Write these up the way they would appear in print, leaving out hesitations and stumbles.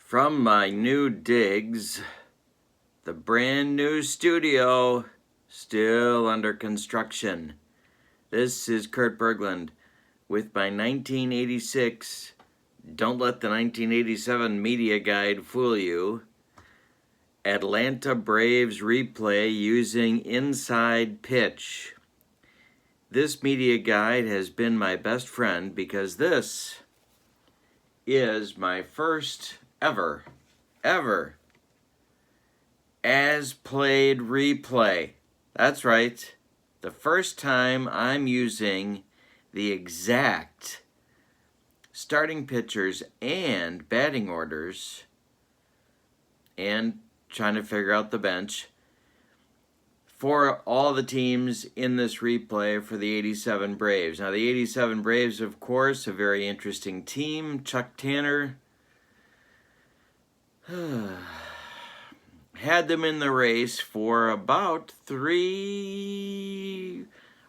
From my new digs, the brand new studio, still under construction. This is Kurt Berglund with my 1986, don't let the 1987 media guide fool you, Atlanta Braves replay using Inside Pitch. This media guide has been my best friend because this is my first ever as played replay. That's right. The first time I'm using the exact starting pitchers and batting orders and trying to figure out the bench for all the teams in this replay for the 87 Braves. Now, the 87 Braves, of course, a very interesting team. Chuck Tanner had them in the race for about 3,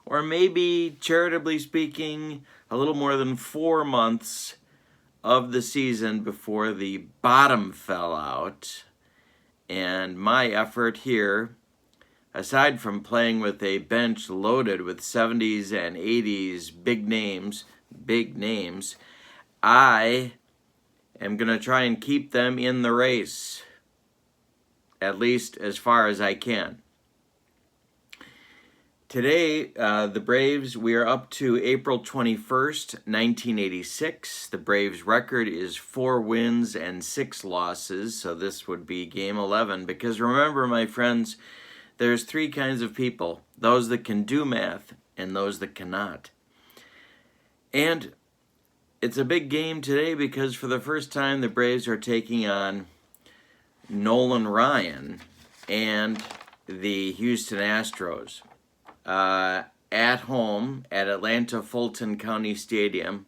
or maybe, charitably speaking, a little more than 4 months of the season before the bottom fell out. And my effort here, aside from playing with a bench loaded with 70s and 80s big names, I am going to try and keep them in the race, at least as far as I can. Today, the Braves, we are up to April 21st, 1986. The Braves' record is 4 wins and 6 losses, so this would be Game 11. Because remember, my friends, there's 3 kinds of people: those that can do math and those that cannot. And it's a big game today because for the first time the Braves are taking on Nolan Ryan and the Houston Astros at home at Atlanta Fulton County Stadium.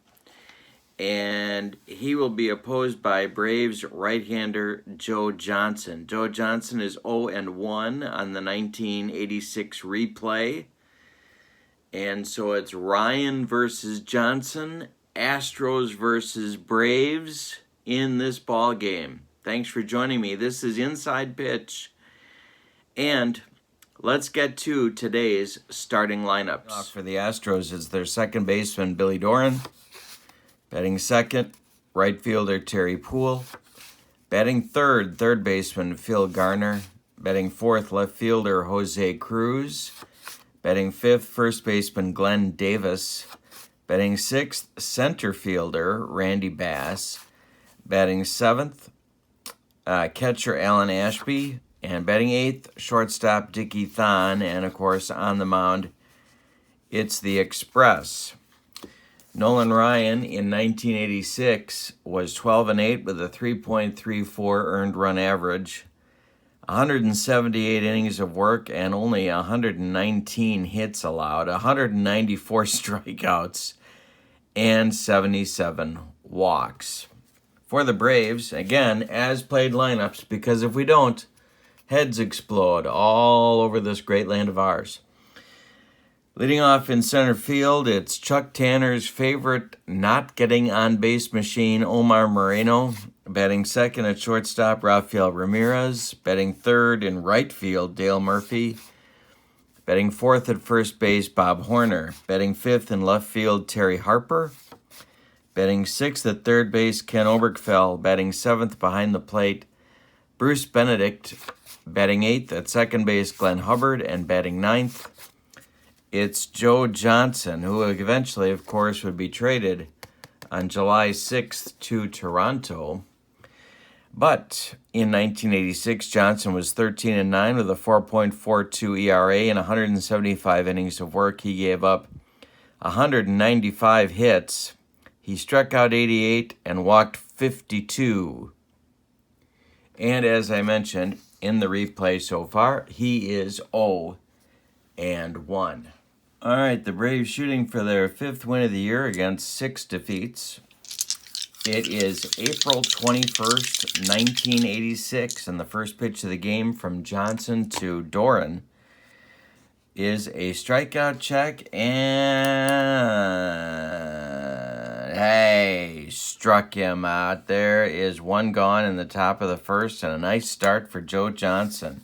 And he will be opposed by Braves right-hander Joe Johnson. Joe Johnson is 0-1 on the 1986 replay. And so it's Ryan versus Johnson, Astros versus Braves in this ball game. Thanks for joining me. This is Inside Pitch. And let's get to today's starting lineups. For the Astros is their second baseman, Billy Doran. Batting second, right fielder Terry Poole. Batting third baseman Phil Garner. Batting fourth, left fielder Jose Cruz. Batting fifth, first baseman Glenn Davis. Batting sixth, center fielder Randy Bass. Batting seventh, catcher Alan Ashby. And batting eighth, shortstop Dickie Thon. And, of course, on the mound, it's the Express. Nolan Ryan in 1986 was 12-8 with a 3.34 earned run average, 178 innings of work, and only 119 hits allowed, 194 strikeouts, and 77 walks. For the Braves, again, as played lineups, because if we don't, heads explode all over this great land of ours. Leading off in center field, it's Chuck Tanner's favorite not getting on base machine, Omar Moreno. Batting second at shortstop, Rafael Ramirez. Batting third in right field, Dale Murphy. Batting fourth at first base, Bob Horner. Batting fifth in left field, Terry Harper. Batting sixth at third base, Ken Oberkfell. Batting seventh behind the plate, Bruce Benedict. Batting eighth at second base, Glenn Hubbard. And batting ninth, it's Joe Johnson, who eventually, of course, would be traded on July 6th to Toronto. But in 1986, Johnson was 13-9 with a 4.42 ERA and 175 innings of work. He gave up 195 hits. He struck out 88 and walked 52. And as I mentioned in the replay so far, he is 0-1. All right, the Braves shooting for their 5th win of the year against 6 defeats. It is April 21st, 1986, and the first pitch of the game from Johnson to Doran is a strikeout check, and Hey, struck him out. There is one gone in the top of the first, and a nice start for Joe Johnson.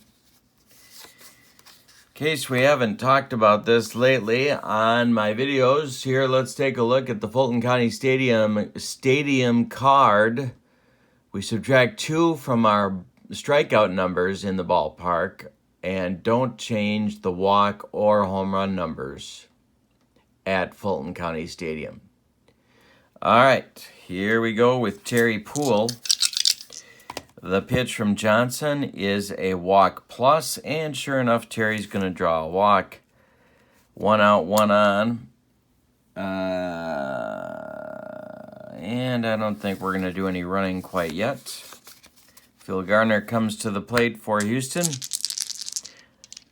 In case we haven't talked about this lately on my videos, here let's take a look at the Fulton County Stadium card. We subtract 2 from our strikeout numbers in the ballpark and don't change the walk or home run numbers at Fulton County Stadium. All right, here we go with Terry Poole. The pitch from Johnson is a walk plus, and sure enough, Terry's going to draw a walk. 1 out, 1 on. And I don't think we're going to do any running quite yet. Phil Garner comes to the plate for Houston.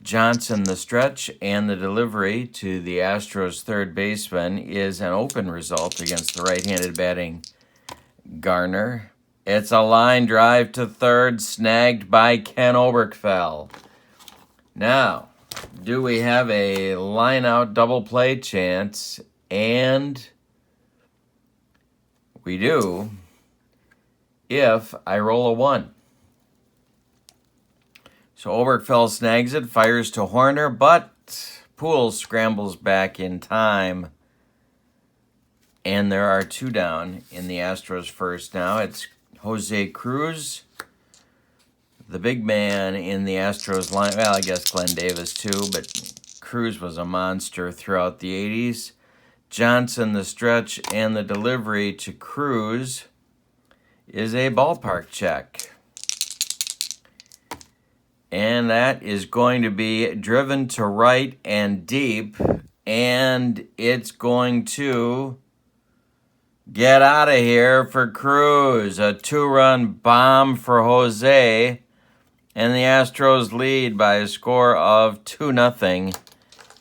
Johnson, the stretch, and the delivery to the Astros third baseman is an open result against the right-handed batting Garner. It's a line drive to third, snagged by Ken Oberkfell. Now, do we have a line-out double play chance? And we do, if I roll a 1. So Oberkfell snags it, fires to Horner, but Poole scrambles back in time. And there are 2 down in the Astros first now. It's Jose Cruz, the big man in the Astros line. Well, I guess Glenn Davis too, but Cruz was a monster throughout the 80s. Johnson, the stretch, and the delivery to Cruz is a ballpark check. And that is going to be driven to right and deep, and it's going to get out of here for Cruz. A 2-run bomb for Jose, and the Astros lead by a score of 2-0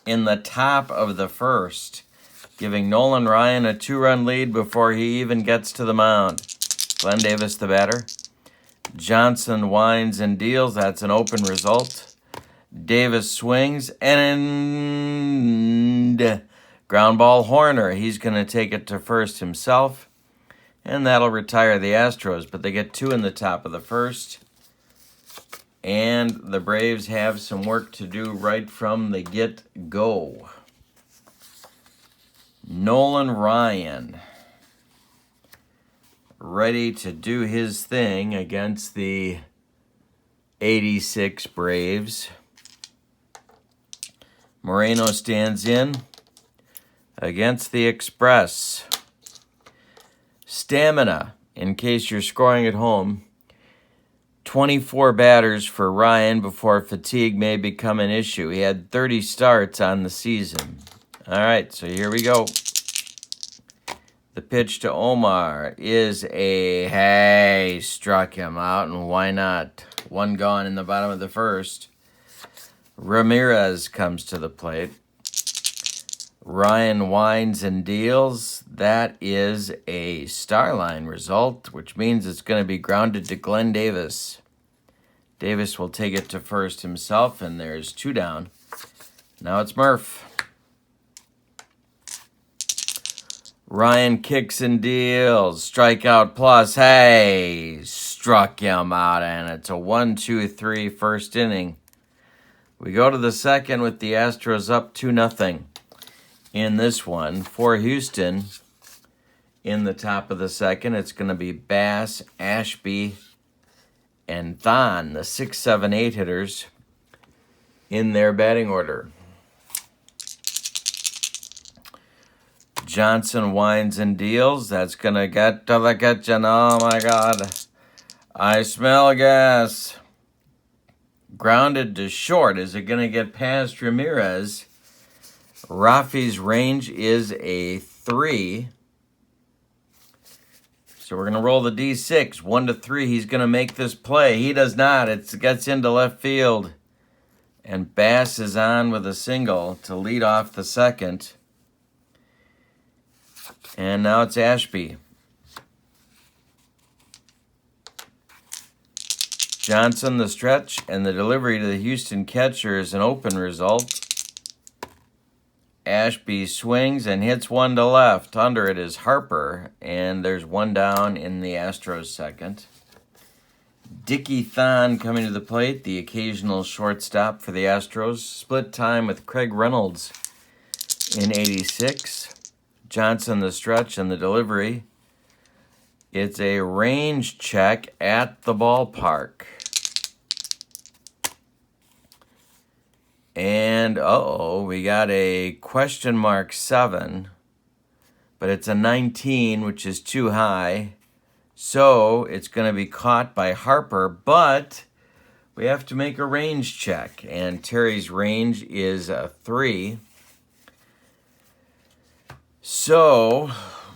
in the top of the first, giving Nolan Ryan a 2-run lead before he even gets to the mound. Glenn Davis, the batter. Johnson winds and deals. That's an open result. Davis swings and ground ball Horner. He's going to take it to first himself, and that'll retire the Astros. But they get 2 in the top of the first, and the Braves have some work to do right from the get-go. Nolan Ryan, ready to do his thing against the 86 Braves. Moreno stands in against the Express. Stamina, in case you're scoring at home. 24 batters for Ryan before fatigue may become an issue. He had 30 starts on the season. All right, so here we go. The pitch to Omar is hey, struck him out, and why not? 1 gone in the bottom of the first. Ramirez comes to the plate. Ryan winds and deals. That is a star line result, which means it's going to be grounded to Glenn Davis. Davis will take it to first himself, and there's 2 down. Now it's Murph. Ryan kicks and deals. Strikeout plus. Hey, struck him out, and it's a 1-2-3 first inning. We go to the second with the Astros up 2-0 in this one. For Houston, in the top of the second, it's going to be Bass, Ashby, and Thon, the 6, 7, 8 hitters in their batting order. Johnson winds and deals. That's going to get to the kitchen. Oh, my God. I smell gas. Grounded to short. Is it going to get past Ramirez? Rafi's range is a 3. So we're going to roll the D6. 1-3. He's going to make this play. He does not. It gets into left field. And Bass is on with a single to lead off the second. And now it's Ashby. Johnson, the stretch, and the delivery to the Houston catcher is an open result. Ashby swings and hits one to left. Under it is Harper, and there's one down in the Astros second. Dickie Thon coming to the plate, the occasional shortstop for the Astros. Split time with Craig Reynolds in 86. Johnson the stretch and the delivery. It's a range check at the ballpark. And, we got a question mark 7, but it's a 19, which is too high. So it's going to be caught by Harper, but we have to make a range check, and Terry's range is a 3. So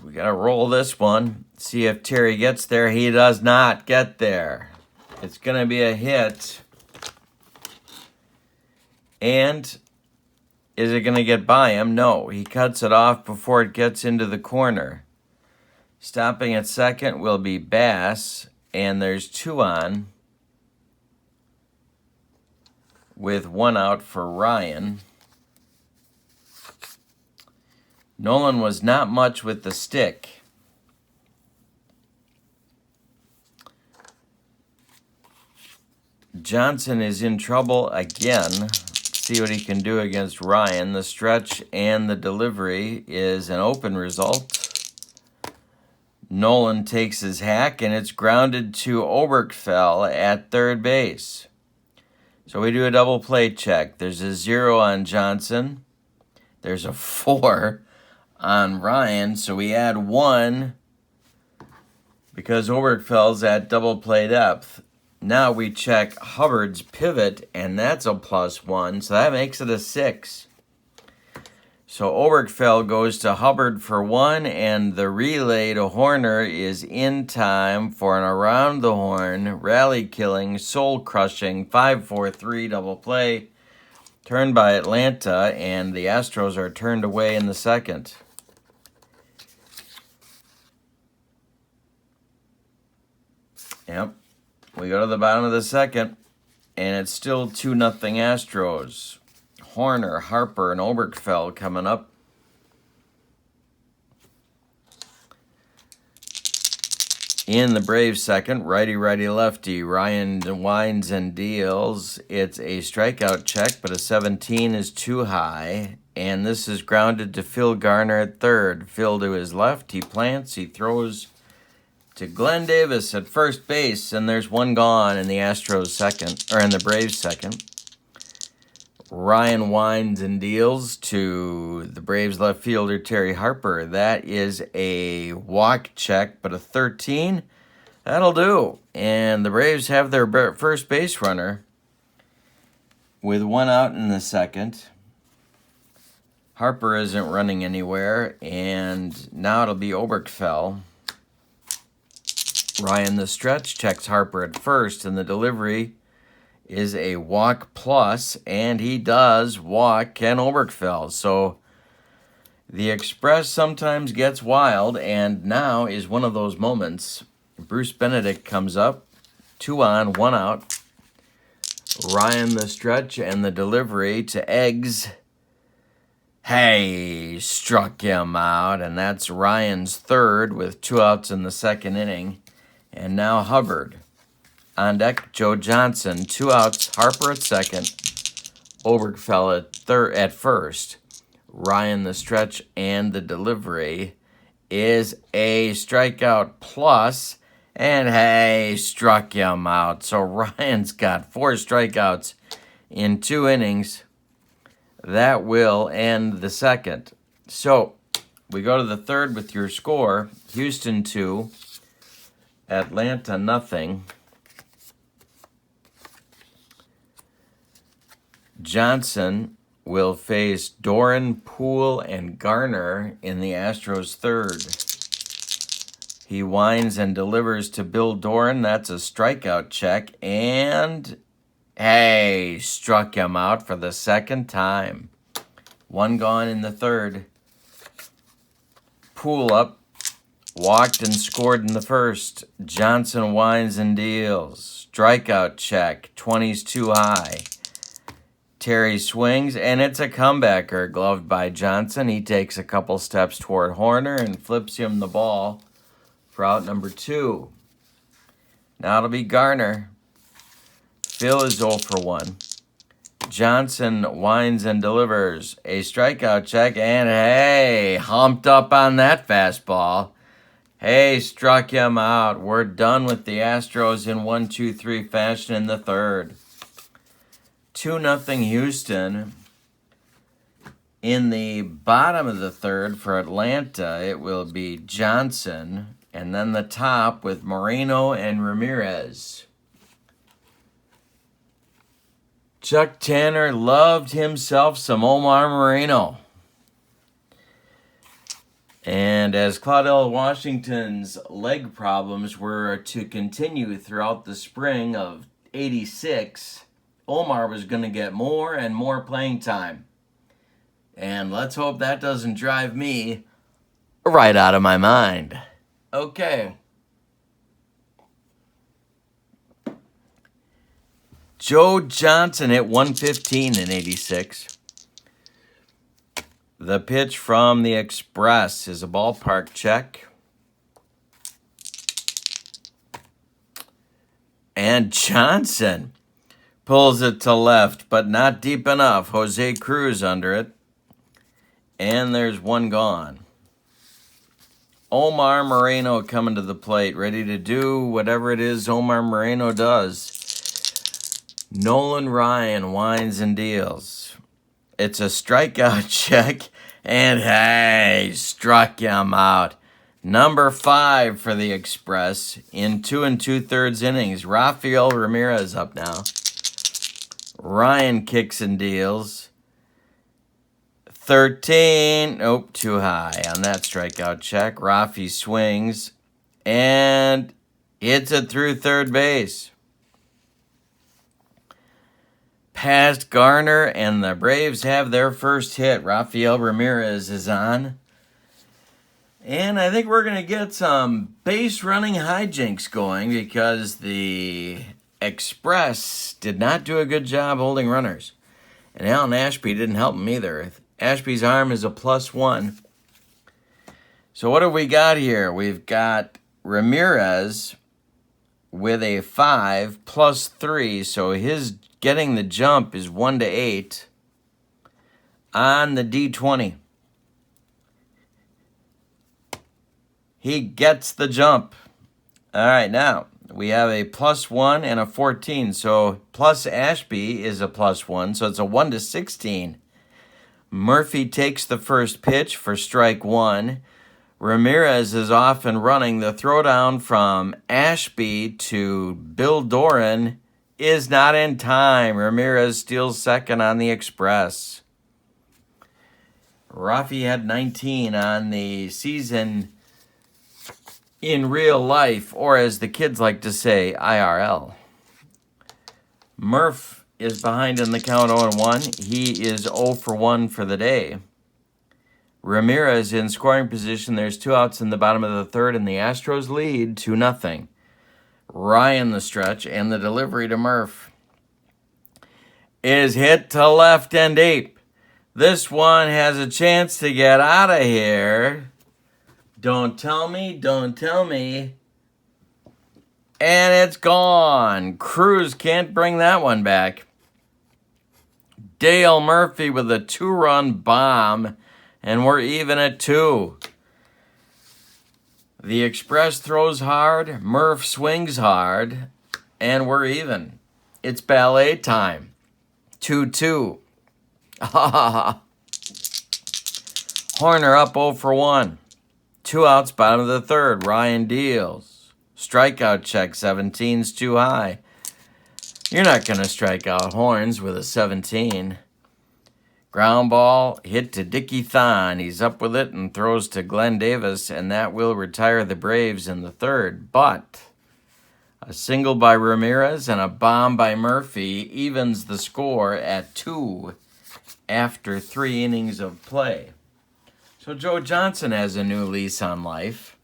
we got to roll this one, see if Terry gets there. He does not get there. It's going to be a hit. And is it going to get by him? No, he cuts it off before it gets into the corner. Stopping at second will be Bass, and there's 2 on with 1 out for Ryan. Nolan was not much with the stick. Johnson is in trouble again. See what he can do against Ryan. The stretch and the delivery is an open result. Nolan takes his hack, and it's grounded to Oberkfell at third base. So we do a double play check. There's a 0 on Johnson. There's a 4 on Ryan. So we add 1 because Oberkfell's at double play depth. Now we check Hubbard's pivot, and that's a +1, so that makes it a 6. So Oberkfell goes to Hubbard for 1, and the relay to Horner is in time for an around-the-horn, rally-killing, soul-crushing 5-4-3 double play turned by Atlanta, and the Astros are turned away in the second. Yep. We go to the bottom of the second, and it's still 2-0 Astros. Horner, Harper, and Oberkfell coming up. In the Braves second, righty, lefty. Ryan winds and deals. It's a strikeout check, but a 17 is too high. And this is grounded to Phil Garner at third. Phil to his left. He plants. He throws to Glenn Davis at first base, and there's 1 gone in the Astros second, or in the Braves second. Ryan winds and deals to the Braves left fielder Terry Harper. That is a walk check, but a 13. That'll do. And the Braves have their first base runner with 1 out in the second. Harper isn't running anywhere, and now it'll be Oberkfell. Ryan the stretch checks Harper at first, and the delivery is a walk plus, and he does walk Ken Oberkfell. So the Express sometimes gets wild, and now is one of those moments. Bruce Benedict comes up, 2 on, 1 out. Ryan the stretch and the delivery to Eggs. Hey, struck him out, and that's Ryan's third with 2 outs in the second inning. And now Hubbard. On deck, Joe Johnson, 2 outs, Harper at second, Oberkfell at first. Ryan the stretch and the delivery is a strikeout plus, and hey, struck him out. So Ryan's got 4 strikeouts in 2 innings. That will end the second. So we go to the third with your score. Houston 2, Atlanta nothing. Johnson will face Doran, Poole, and Garner in the Astros third. He winds and delivers to Bill Doran. That's a strikeout check. And, hey, struck him out for the second time. 1 gone in the third. Poole up, walked and scored in the first. Johnson winds and deals. Strikeout check. 20's too high. Terry swings, and it's a comebacker, gloved by Johnson. He takes a couple steps toward Horner and flips him the ball for out number 2. Now it'll be Garner. Phil is 0 for 1. Johnson winds and delivers a strikeout check, and hey, humped up on that fastball. Hey, struck him out. We're done with the Astros in 1-2-3 fashion in the third. 2-0 Houston. In the bottom of the third for Atlanta, it will be Johnson, and then the top with Moreno and Ramirez. Chuck Tanner loved himself some Omar Moreno. And as Claudell Washington's leg problems were to continue throughout the spring of '86, Omar was going to get more and more playing time. And let's hope that doesn't drive me right out of my mind. Okay. Joe Johnson hit 115 in '86. The pitch from the Express is a ballpark check. And Johnson pulls it to left, but not deep enough. Jose Cruz under it. And there's one gone. Omar Moreno coming to the plate, ready to do whatever it is Omar Moreno does. Nolan Ryan winds and deals. It's a strikeout check, and hey, struck him out. Number 5 for the Express in 2 2/3 innings. Rafael Ramirez up now. Ryan kicks and deals. 13. Nope, too high on that strikeout check. Rafi swings, and hits it through third base. Past Garner, and the Braves have their first hit. Rafael Ramirez is on. And I think we're going to get some base running hijinks going because the Express did not do a good job holding runners. And Alan Ashby didn't help him either. Ashby's arm is a +1. So what have we got here? We've got Ramirez with a 5 +3. So his getting the jump is 1 to 8 on the D20. He gets the jump. All right, now we have a +1 and a 14. So plus Ashby is a +1. So it's a 1 to 16. Murphy takes the first pitch for strike 1. Ramirez is off and running. The throwdown from Ashby to Bill Doran is not in time. Ramirez steals second on the Express. Rafi had 19 on the season in real life, or as the kids like to say, IRL. Murph is behind in the count 0-1. He is 0 for 1 for the day. Ramirez in scoring position. There's 2 outs in the bottom of the third, and the Astros lead 2-0. Ryan the stretch, and the delivery to Murph is hit to left and deep. This one has a chance to get out of here. Don't tell me, don't tell me. And it's gone. Cruz can't bring that one back. Dale Murphy with a 2-run bomb, and we're even at 2. The Express throws hard, Murph swings hard, and we're even. It's ballet time. 2-2. Horner up 0 for 1. 2 outs, bottom of the third. Ryan deals. Strikeout check, 17's too high. You're not going to strike out Horns with a 17. Ground ball hit to Dickie Thon. He's up with it and throws to Glenn Davis, and that will retire the Braves in the third. But a single by Ramirez and a bomb by Murphy evens the score at 2 after 3 innings of play. So Joe Johnson has a new lease on life.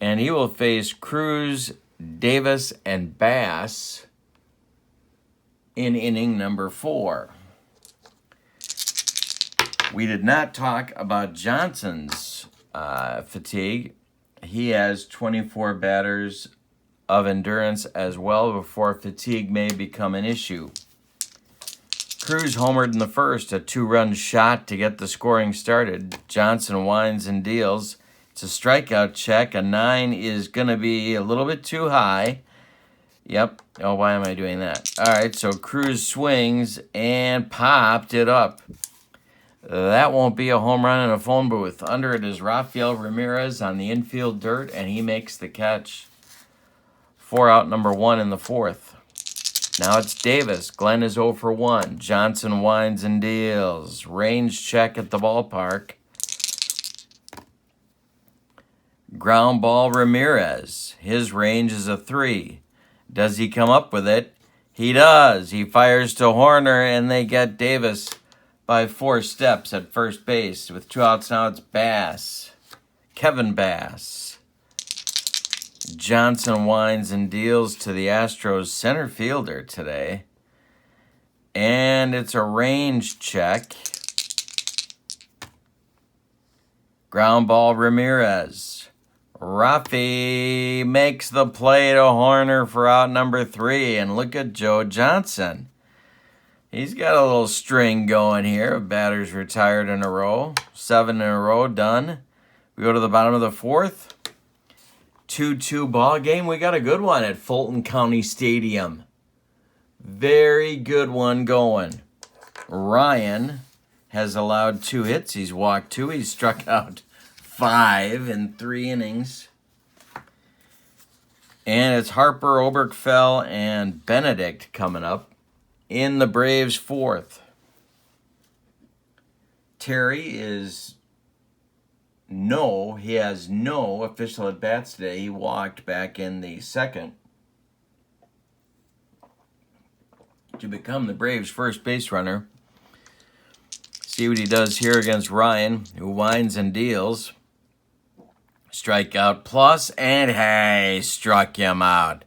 And he will face Cruz, Davis, and Bass in inning number 4. We did not talk about Johnson's fatigue. He has 24 batters of endurance as well before fatigue may become an issue. Cruz homered in the first, a 2-run shot to get the scoring started. Johnson winds and deals. It's a strikeout check. A 9 is going to be a little bit too high. Yep. Oh, why am I doing that? All right, so Cruz swings and popped it up. That won't be a home run in a phone booth. Under it is Rafael Ramirez on the infield dirt, and he makes the catch. 4 out, number 1 in the 4th. Now it's Davis. Glenn is 0 for 1. Johnson winds and deals. Range check at the ballpark. Ground ball Ramirez. His range is a 3. Does he come up with it? He does. He fires to Horner, and they get Davis by 4 steps at first base. With 2 outs now, it's Bass. Kevin Bass. Johnson winds and deals to the Astros center fielder today. And it's a range check. Ground ball Ramirez. Rafi makes the play to Horner for out number 3. And look at Joe Johnson. He's got a little string going here. Batters retired in a row. 7 in a row done. We go to the bottom of the 4th. 2-2 ball game. We got a good one at Fulton County Stadium. Very good one going. Ryan has allowed 2 hits. He's walked 2. He's struck out 5 in 3 innings. And it's Harper, Oberkfell, and Benedict coming up in the Braves' 4th. Terry he has no official at-bats today. He walked back in the 2nd to become the Braves' first base runner. See what he does here against Ryan, who winds and deals. Strikeout plus, and hey, struck him out.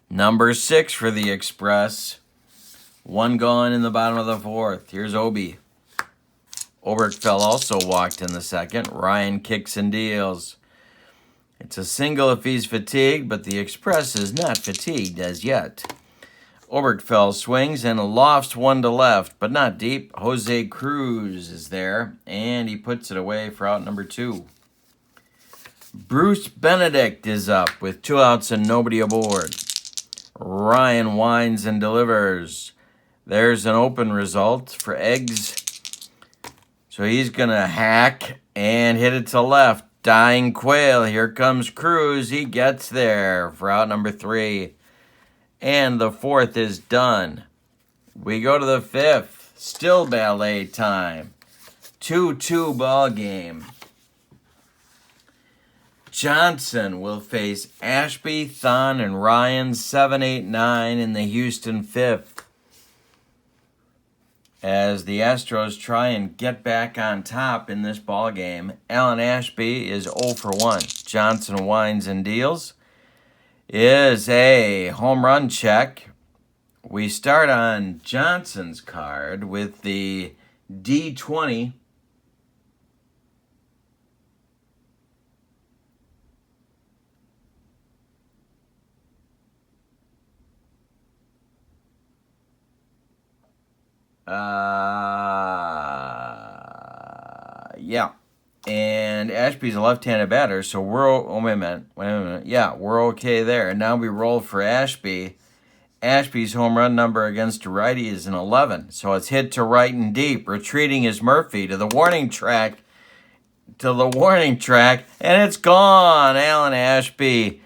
Number 6 for the Express. 1 gone in the bottom of the 4th. Here's Obi. Oberkfell also walked in the 2nd. Ryan kicks and deals. It's a single if he's fatigued, but the Express is not fatigued as yet. Oberkfell swings and lofts 1 to left, but not deep. Jose Cruz is there, and he puts it away for out number 2. Bruce Benedict is up with 2 outs and nobody aboard. Ryan winds and delivers. There's an open result for Eggs. So he's going to hack and hit it to left. Dying Quail. Here comes Cruz. He gets there for out number 3. And the 4th is done. We go to the 5th. Still ballet time. 2-2 ball game. Johnson will face Ashby, Thon, and Ryan 7, 8, 9 in the Houston 5th. As the Astros try and get back on top in this ball game. Alan Ashby is 0 for 1. Johnson winds and deals. Is a home run check. We start on Johnson's card with the D20. Yeah. And Ashby's a left-handed batter, so wait a minute. Yeah, we're okay there. And now we roll for Ashby. Ashby's home run number against a righty is an 11. So it's hit to right and deep. Retreating is Murphy to the warning track. And it's gone. Alan Ashby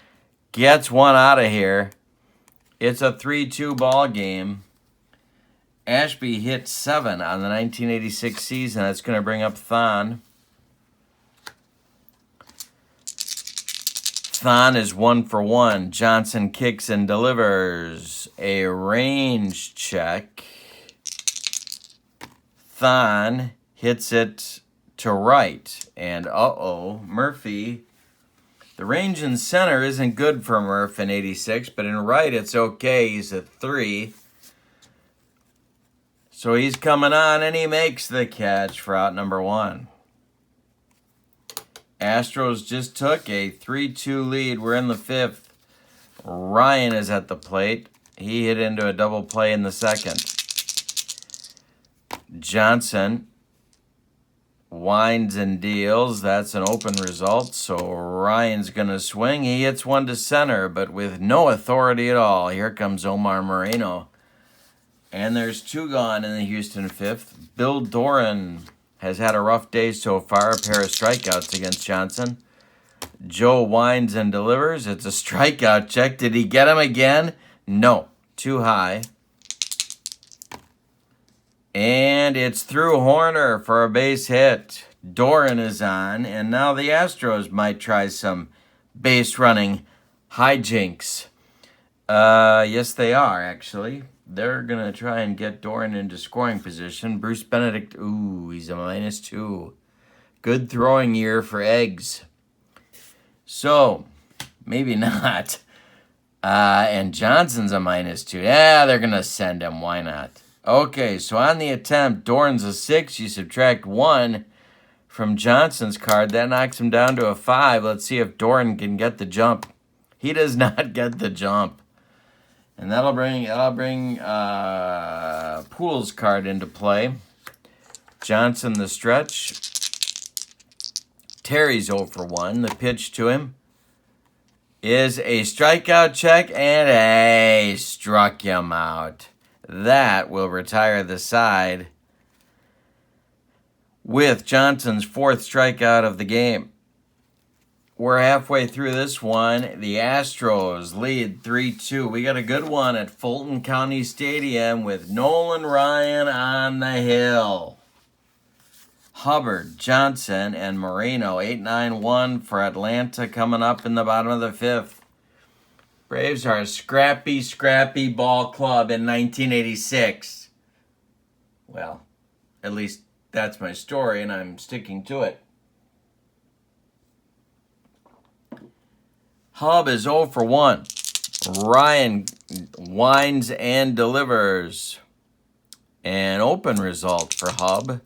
gets one out of here. It's a 3-2 ball game. Ashby hit 7 on the 1986 season. That's going to bring up Thon. Thon is 1 for 1. Johnson kicks and delivers. A range check. Thon hits it to right. And Murphy. The range in center isn't good for Murph in 86, but in right it's okay. He's a 3. So he's coming on, and he makes the catch for out number 1. Astros just took a 3-2 lead. We're in the 5th. Ryan is at the plate. He hit into a double play in the 2nd. Johnson winds and deals. That's an open result, so Ryan's going to swing. He hits one to center, but with no authority at all. Here comes Omar Moreno. And there's 2 gone in the Houston 5th. Bill Doran has had a rough day so far. A pair of strikeouts against Johnson. Joe winds and delivers. It's a strikeout check. Did he get him again? No. Too high. And it's through Horner for a base hit. Doran is on. And now the Astros might try some base running hijinks. Yes, they are, actually. They're going to try and get Doran into scoring position. Bruce Benedict, ooh, he's a -2. Good throwing year for Eggs. So, maybe not. And Johnson's a -2. Yeah, they're going to send him. Why not? Okay, so on the attempt, Doran's a 6. You subtract 1 from Johnson's card. That knocks him down to a 5. Let's see if Doran can get the jump. He does not get the jump. And that'll bring Poole's card into play. Johnson the stretch. Terry's 0 for 1. The pitch to him is a strikeout check, and he struck him out. That will retire the side with Johnson's 4th strikeout of the game. We're halfway through this one. The Astros lead 3-2. We got a good one at Fulton County Stadium with Nolan Ryan on the hill. Hubbard, Johnson, and Moreno. 8-9-1 for Atlanta coming up in the bottom of the 5th. Braves are a scrappy ball club in 1986. Well, at least that's my story, and I'm sticking to it. Hub is 0 for 1. Ryan winds and delivers. An open result for Hub.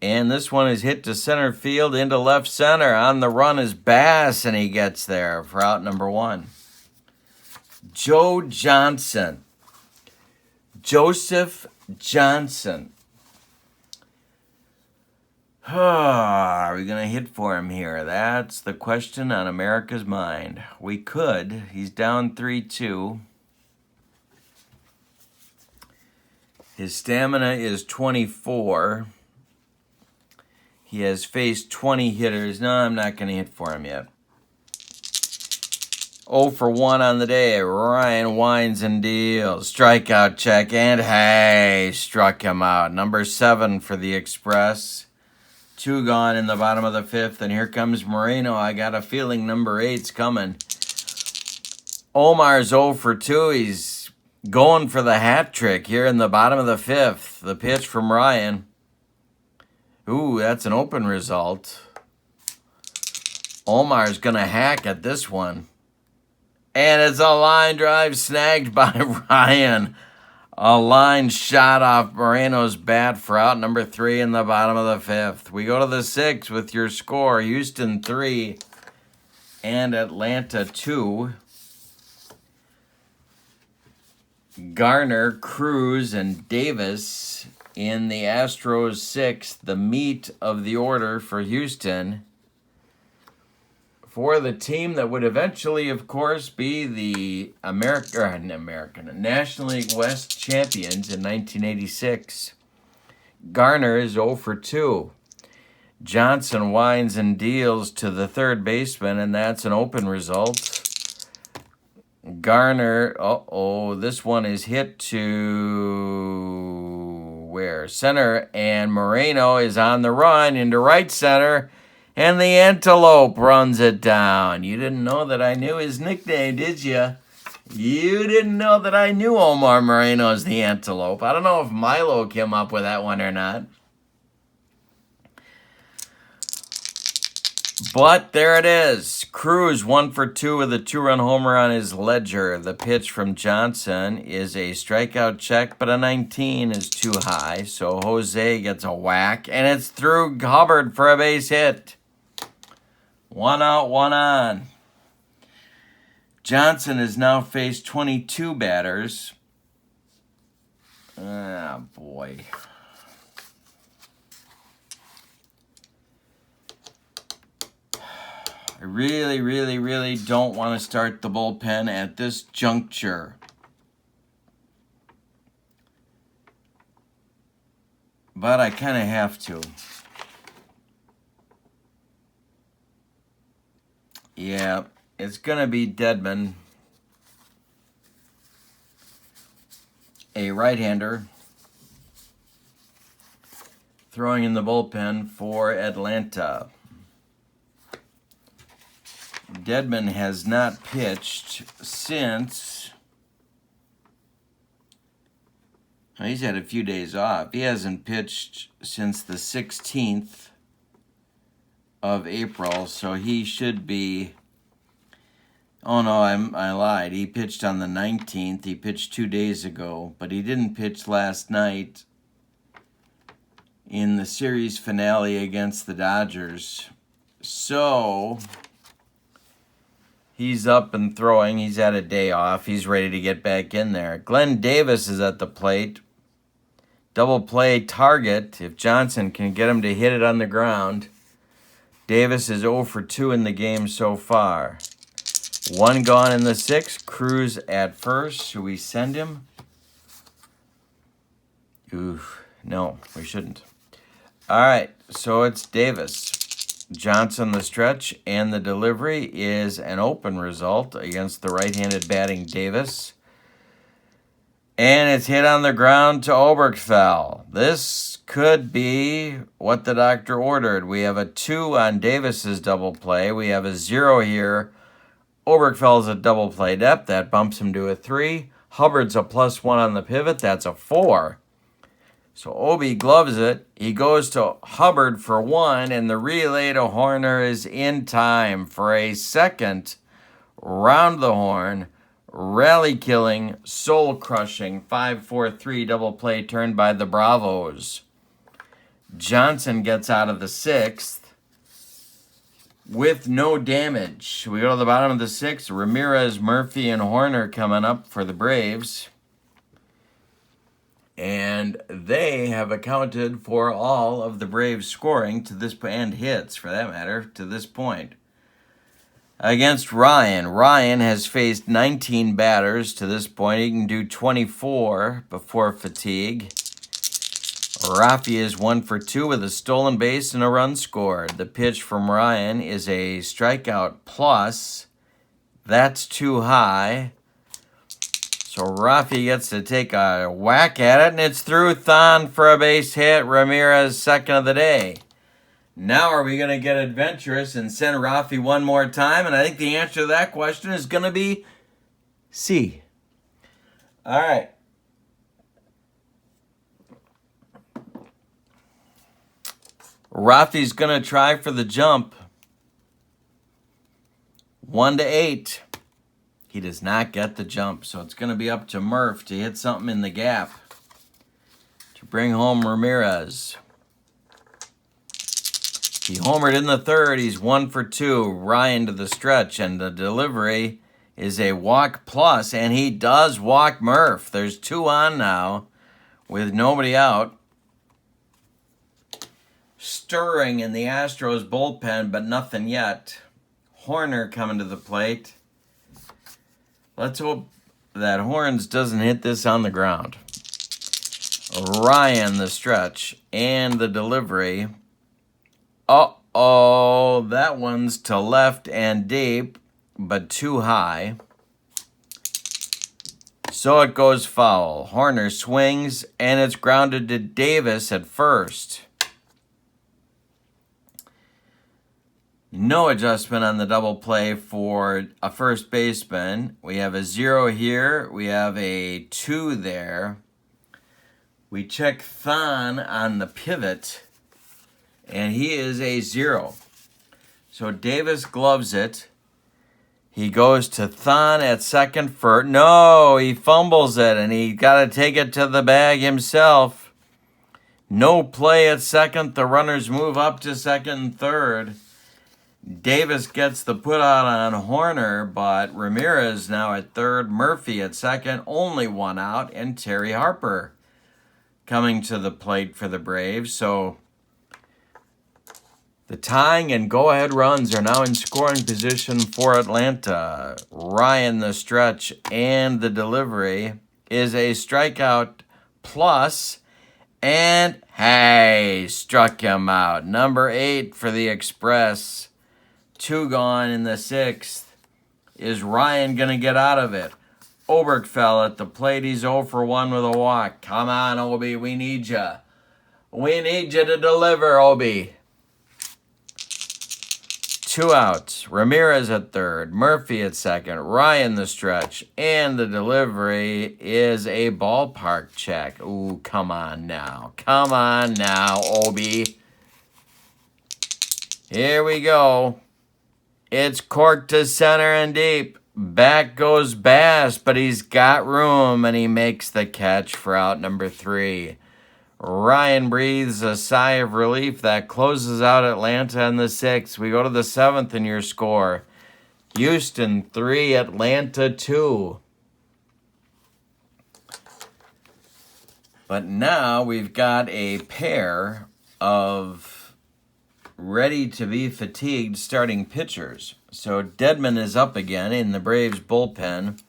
And this one is hit to center field into left center. On the run is Bass, and he gets there for out number 1. Joe Johnson. Joseph Johnson. Are we going to hit for him here? That's the question on America's mind. We could. He's down 3-2. His stamina is 24. He has faced 20 hitters. No, I'm not going to hit for him yet. 0 for 1 on the day. Ryan winds and deals. Strikeout check, and hey, struck him out. Number 7 for the Express. 2 gone in the bottom of the 5th, and here comes Moreno. I got a feeling number 8's coming. Omar's 0 for 2. He's going for the hat trick here in the bottom of the 5th. The pitch from Ryan. Ooh, that's an open result. Omar's going to hack at this one. And it's a line drive snagged by Ryan. A line shot off Moreno's bat for out number 3 in the bottom of the 5th. We go to the 6th with your score. Houston 3 and Atlanta 2. Garner, Cruz, and Davis in the Astros 6th. The meat of the order for Houston. For the team that would eventually, of course, be the National League West champions in 1986. Garner is 0 for 2. Johnson winds and deals to the third baseman, and that's an open result. Garner, this one is hit to where? Center, and Moreno is on the run into right center. And the Antelope runs it down. You didn't know that I knew his nickname, did you? You didn't know that I knew Omar Moreno as the Antelope. I don't know if Milo came up with that one or not. But there it is. Cruz 1 for 2 with a 2-run homer on his ledger. The pitch from Johnson is a strikeout check, but a 19 is too high. So Jose gets a whack, and it's through Hubbard for a base hit. 1 out, 1 on. Johnson has now faced 22 batters. Ah, boy. I really, really, really don't want to start the bullpen at this juncture. But I kind of have to. Yeah, it's going to be Dedman, a right-hander, throwing in the bullpen for Atlanta. Dedman has not pitched since... Well, he's had a few days off. He hasn't pitched since the 16th of April, so he should be... Oh, no, I lied. He pitched on the 19th. He pitched 2 days ago, but he didn't pitch last night in the series finale against the Dodgers. So... he's up and throwing. He's had a day off. He's ready to get back in there. Glenn Davis is at the plate. Double play target if Johnson can get him to hit it on the ground. Davis is 0 for 2 in the game so far. 1 gone in the 6th. Cruz at first. Should we send him? Oof. No, we shouldn't. All right, so it's Davis. Johnson the stretch, and the delivery is an open result against the right-handed batting Davis. And it's hit on the ground to Oberkfell. This could be what the doctor ordered. We have a 2 on Davis's double play. We have a 0 here. Oberkfell's a double play depth. That bumps him to a 3. Hubbard's a +1 on the pivot. That's a 4. So Obi gloves it. He goes to Hubbard for 1, and the relay to Horner is in time for a second round the horn, rally-killing, soul-crushing 5-4-3 double play turned by the Bravos. Johnson gets out of the 6th with no damage. We go to the bottom of the 6th. Ramirez, Murphy, and Horner coming up for the Braves. And they have accounted for all of the Braves' scoring to this and hits, for that matter, to this point. Against Ryan. Ryan has faced 19 batters to this point. He can do 24 before fatigue. Rafi is 1 for 2 with a stolen base and a run scored. The pitch from Ryan is a strikeout plus. That's too high. So Rafi gets to take a whack at it, and it's through Thon for a base hit. Ramirez, second of the day. Now are we going to get adventurous and send Rafi one more time? And I think the answer to that question is going to be C. All right. Rafi's going to try for the jump. 1-8. He does not get the jump, so it's going to be up to Murph to hit something in the gap to bring home Ramirez. He homered in the 3rd. He's 1 for 2. Ryan to the stretch, and the delivery is a walk plus, and he does walk Murph. There's 2 on now with nobody out. Stirring in the Astros bullpen, but nothing yet. Horner coming to the plate. Let's hope that Horns doesn't hit this on the ground. Ryan the stretch and the delivery. Uh-oh, that one's to left and deep, but too high. So it goes foul. Horner swings, and it's grounded to Davis at first. No adjustment on the double play for a first baseman. We have a 0 here. We have a 2 there. We check Thon on the pivot, and he is a 0. So Davis gloves it. He goes to Thon at second for... No, he fumbles it, and he got to take it to the bag himself. No play at second. The runners move up to second and third. Davis gets the put out on Horner, but Ramirez now at third. Murphy at second. Only one out, and Terry Harper coming to the plate for the Braves. So the tying and go-ahead runs are now in scoring position for Atlanta. Ryan, the stretch, and the delivery is a strikeout plus. And, hey, struck him out. Number 8 for the Express. 2 gone in the 6th. Is Ryan going to get out of it? Oberkfell at the plate. He's 0 for 1 with a walk. Come on, Obi. We need you. We need you to deliver, Obi. 2 outs. Ramirez at third. Murphy at second. Ryan the stretch. And the delivery is a ballpark check. Ooh, come on now. Come on now, Obi. Here we go. It's corked to center and deep. Back goes Bass, but he's got room, and he makes the catch for out number 3. Ryan breathes a sigh of relief. That closes out Atlanta in the 6th. We go to the 7th in your score. Houston 3, Atlanta 2. But now we've got a pair of ready-to-be fatigued starting pitchers. So Dedman is up again in the Braves bullpen.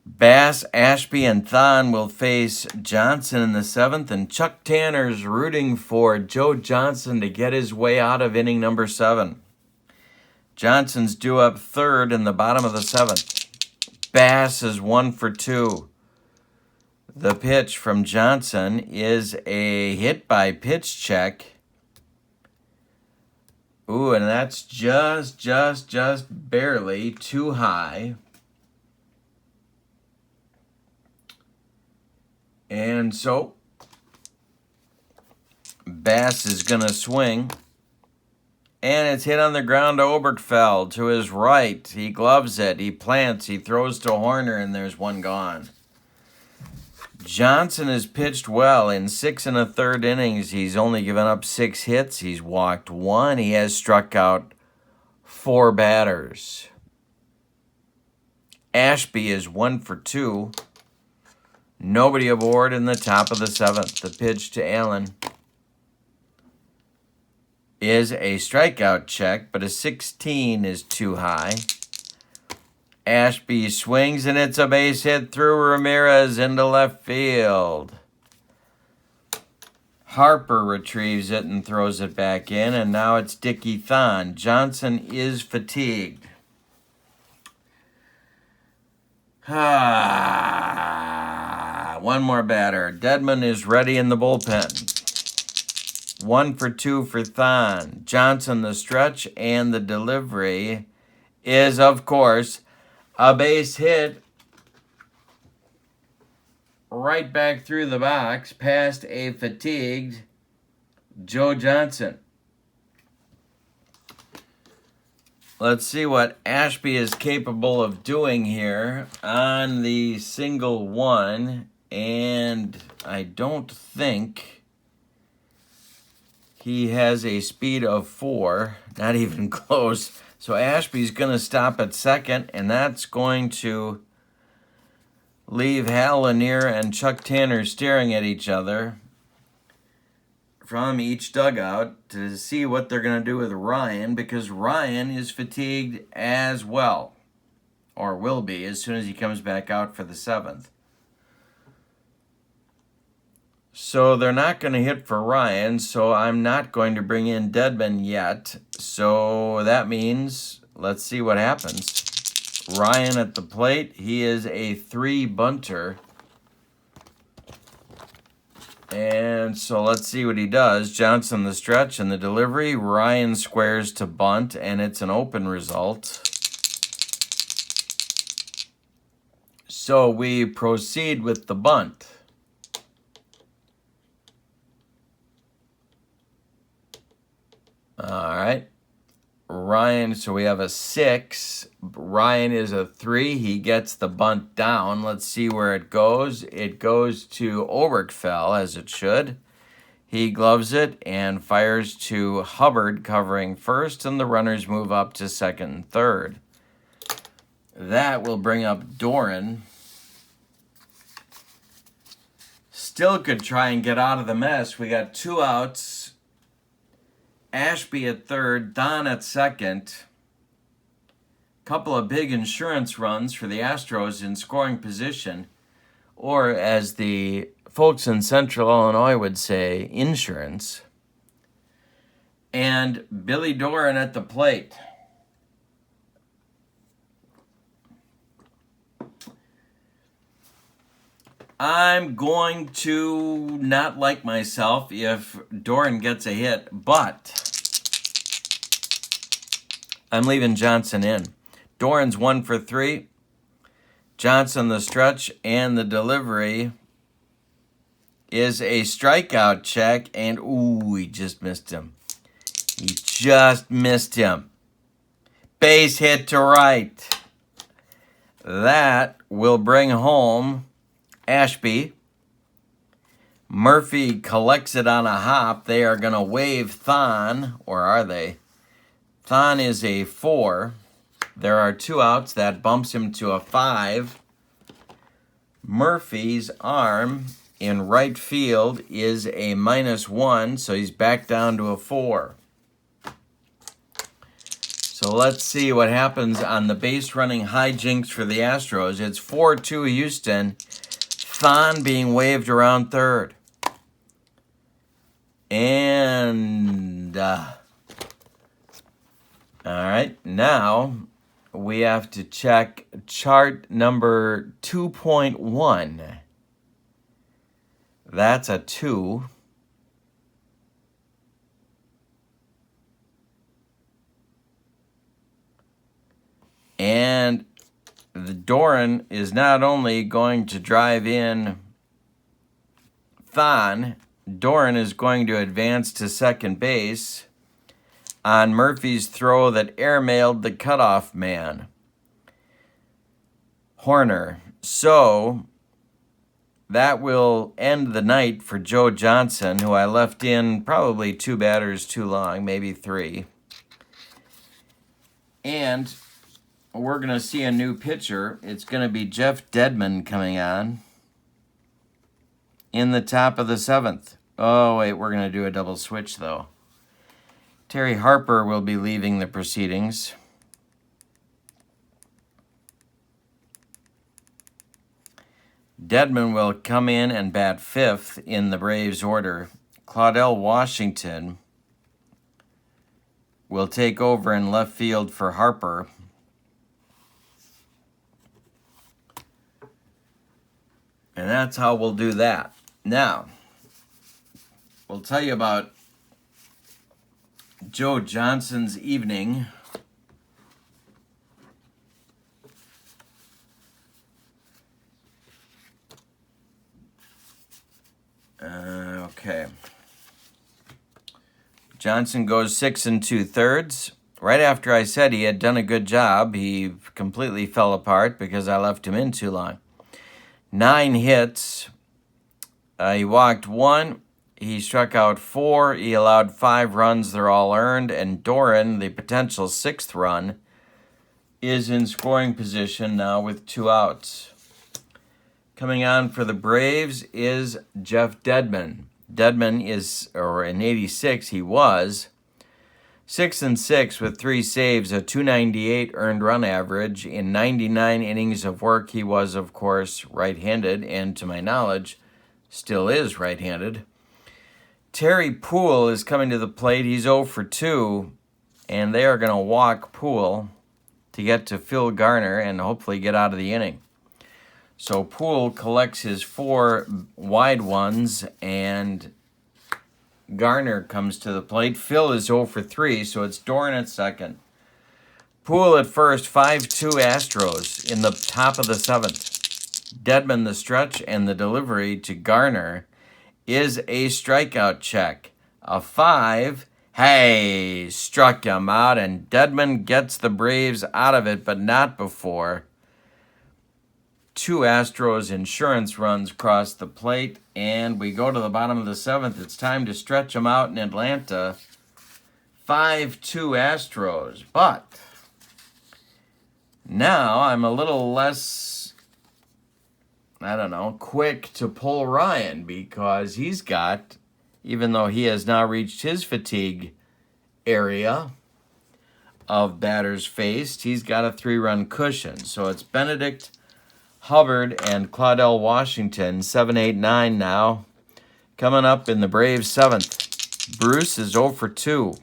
Bass, Ashby, and Thon will face Johnson in the 7th, and Chuck Tanner's rooting for Joe Johnson to get his way out of inning number 7. Johnson's due up third in the bottom of the 7th. Bass is 1 for 2. The pitch from Johnson is a hit by pitch check. Ooh, and that's just barely too high. And so, Bass is going to swing. And it's hit on the ground to Oberkfell to his right. He gloves it. He plants. He throws to Horner, and there's one gone. Johnson has pitched well in 6 1/3 innings. He's only given up 6 hits. He's walked 1. He has struck out 4 batters. Ashby is 1 for 2. Nobody aboard in the top of the 7th. The pitch to Allen is a strikeout check, but a 16 is too high. Ashby swings, and it's a base hit through Ramirez into left field. Harper retrieves it and throws it back in, and now it's Dickie Thon. Johnson is fatigued. One more batter. Dedman is ready in the bullpen. 1 for 2 for Thon. Johnson the stretch, and the delivery is, of course, a base hit right back through the box past a fatigued Joe Johnson. Let's see what Ashby is capable of doing here on the single one. And I don't think he has a speed of 4. Not even close. So Ashby's going to stop at second, and that's going to leave Hal Lanier and Chuck Tanner staring at each other from each dugout to see what they're going to do with Ryan, because Ryan is fatigued as well, or will be as soon as he comes back out for the 7th. So they're not going to hit for Ryan, so I'm not going to bring in Dedman yet. So that means, let's see what happens. Ryan at the plate. He is a 3 bunter. And so let's see what he does. Johnson the stretch and the delivery. Ryan squares to bunt, and it's an open result. So we proceed with the bunt. All right. Ryan, so we have a 6. Ryan is a 3. He gets the bunt down. Let's see where it goes. It goes to Oberkfell, as it should. He gloves it and fires to Hubbard, covering first, and the runners move up to second and third. That will bring up Doran. Still could try and get out of the mess. We got 2 outs. Ashby at third, Don at second. Couple of big insurance runs for the Astros in scoring position, or as the folks in Central Illinois would say, insurance. And Billy Doran at the plate. I'm going to not like myself if Doran gets a hit, but I'm leaving Johnson in. Doran's 1 for 3. Johnson the stretch and the delivery is a strikeout check, and ooh, he just missed him. He just missed him. Base hit to right. That will bring home Ashby. Murphy collects it on a hop. They are going to wave Thon, or are they? Thon is a 4. There are 2 outs. That bumps him to a 5. Murphy's arm in right field is a -1, so he's back down to a 4. So let's see what happens on the base running hijinks for the Astros. It's 4-2 Houston. Thon being waved around third. And, all right, now we have to check chart number 2.1. That's a 2. And the Doran is not only going to drive in Thon, Doran is going to advance to second base on Murphy's throw that airmailed the cutoff man, Horner. So that will end the night for Joe Johnson, who I left in probably 2 batters too long, maybe 3. And we're going to see a new pitcher. It's going to be Jeff Dedman coming on in the top of the 7th. Oh, wait, we're going to do a double switch, though. Terry Harper will be leaving the proceedings. Dedman will come in and bat 5th in the Braves order. Claudell Washington will take over in left field for Harper. And that's how we'll do that. Now, we'll tell you about Joe Johnson's evening. Okay. Johnson goes 6 2/3. Right after I said he had done a good job, he completely fell apart because I left him in too long. 9 hits. He walked 1. He struck out 4. He allowed 5 runs. They're all earned. And Doran, the potential 6th run, is in scoring position now with 2 outs. Coming on for the Braves is Jeff Dedman. Dedman is, or in 86 he was, 6-6 with 3 saves, a .298 earned run average. In 99 innings of work, he was, of course, right-handed, and to my knowledge, still is right-handed. Terry Poole is coming to the plate. He's 0 for 2, and they are going to walk Poole to get to Phil Garner and hopefully get out of the inning. So Poole collects his 4 wide ones, and Garner comes to the plate. Phil is 0 for 3, so it's Doran at second. Poole at first, 5-2 Astros in the top of the 7th. Dedman the stretch, and the delivery to Garner is a strikeout check. A 5, Hey, struck him out, and Dedman gets the Braves out of it, but not before. 2 Astros insurance runs cross the plate, and we go to the bottom of the 7th. It's time to stretch them out in Atlanta. 5-2 Astros, but now I'm a little less, quick to pull Ryan, because he's got, even though he has now reached his fatigue area of batters faced, he's got a 3-run cushion. So it's Benedict, Hubbard, and Claudell Washington, 7, 8, 9 now. Coming up in the Braves 7th, Bruce is 0 for 2.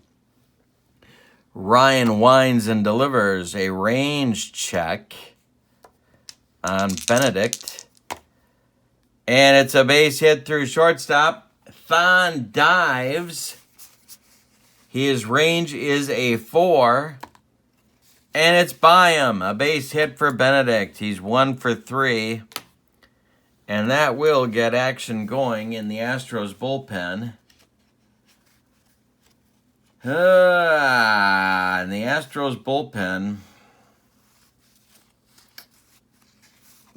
Ryan winds and delivers a range check on Benedict. And it's a base hit through shortstop. Thon dives. His range is a 4. And it's by him. A base hit for Benedict. He's 1 for 3. And that will get action going in the Astros bullpen. In the Astros bullpen,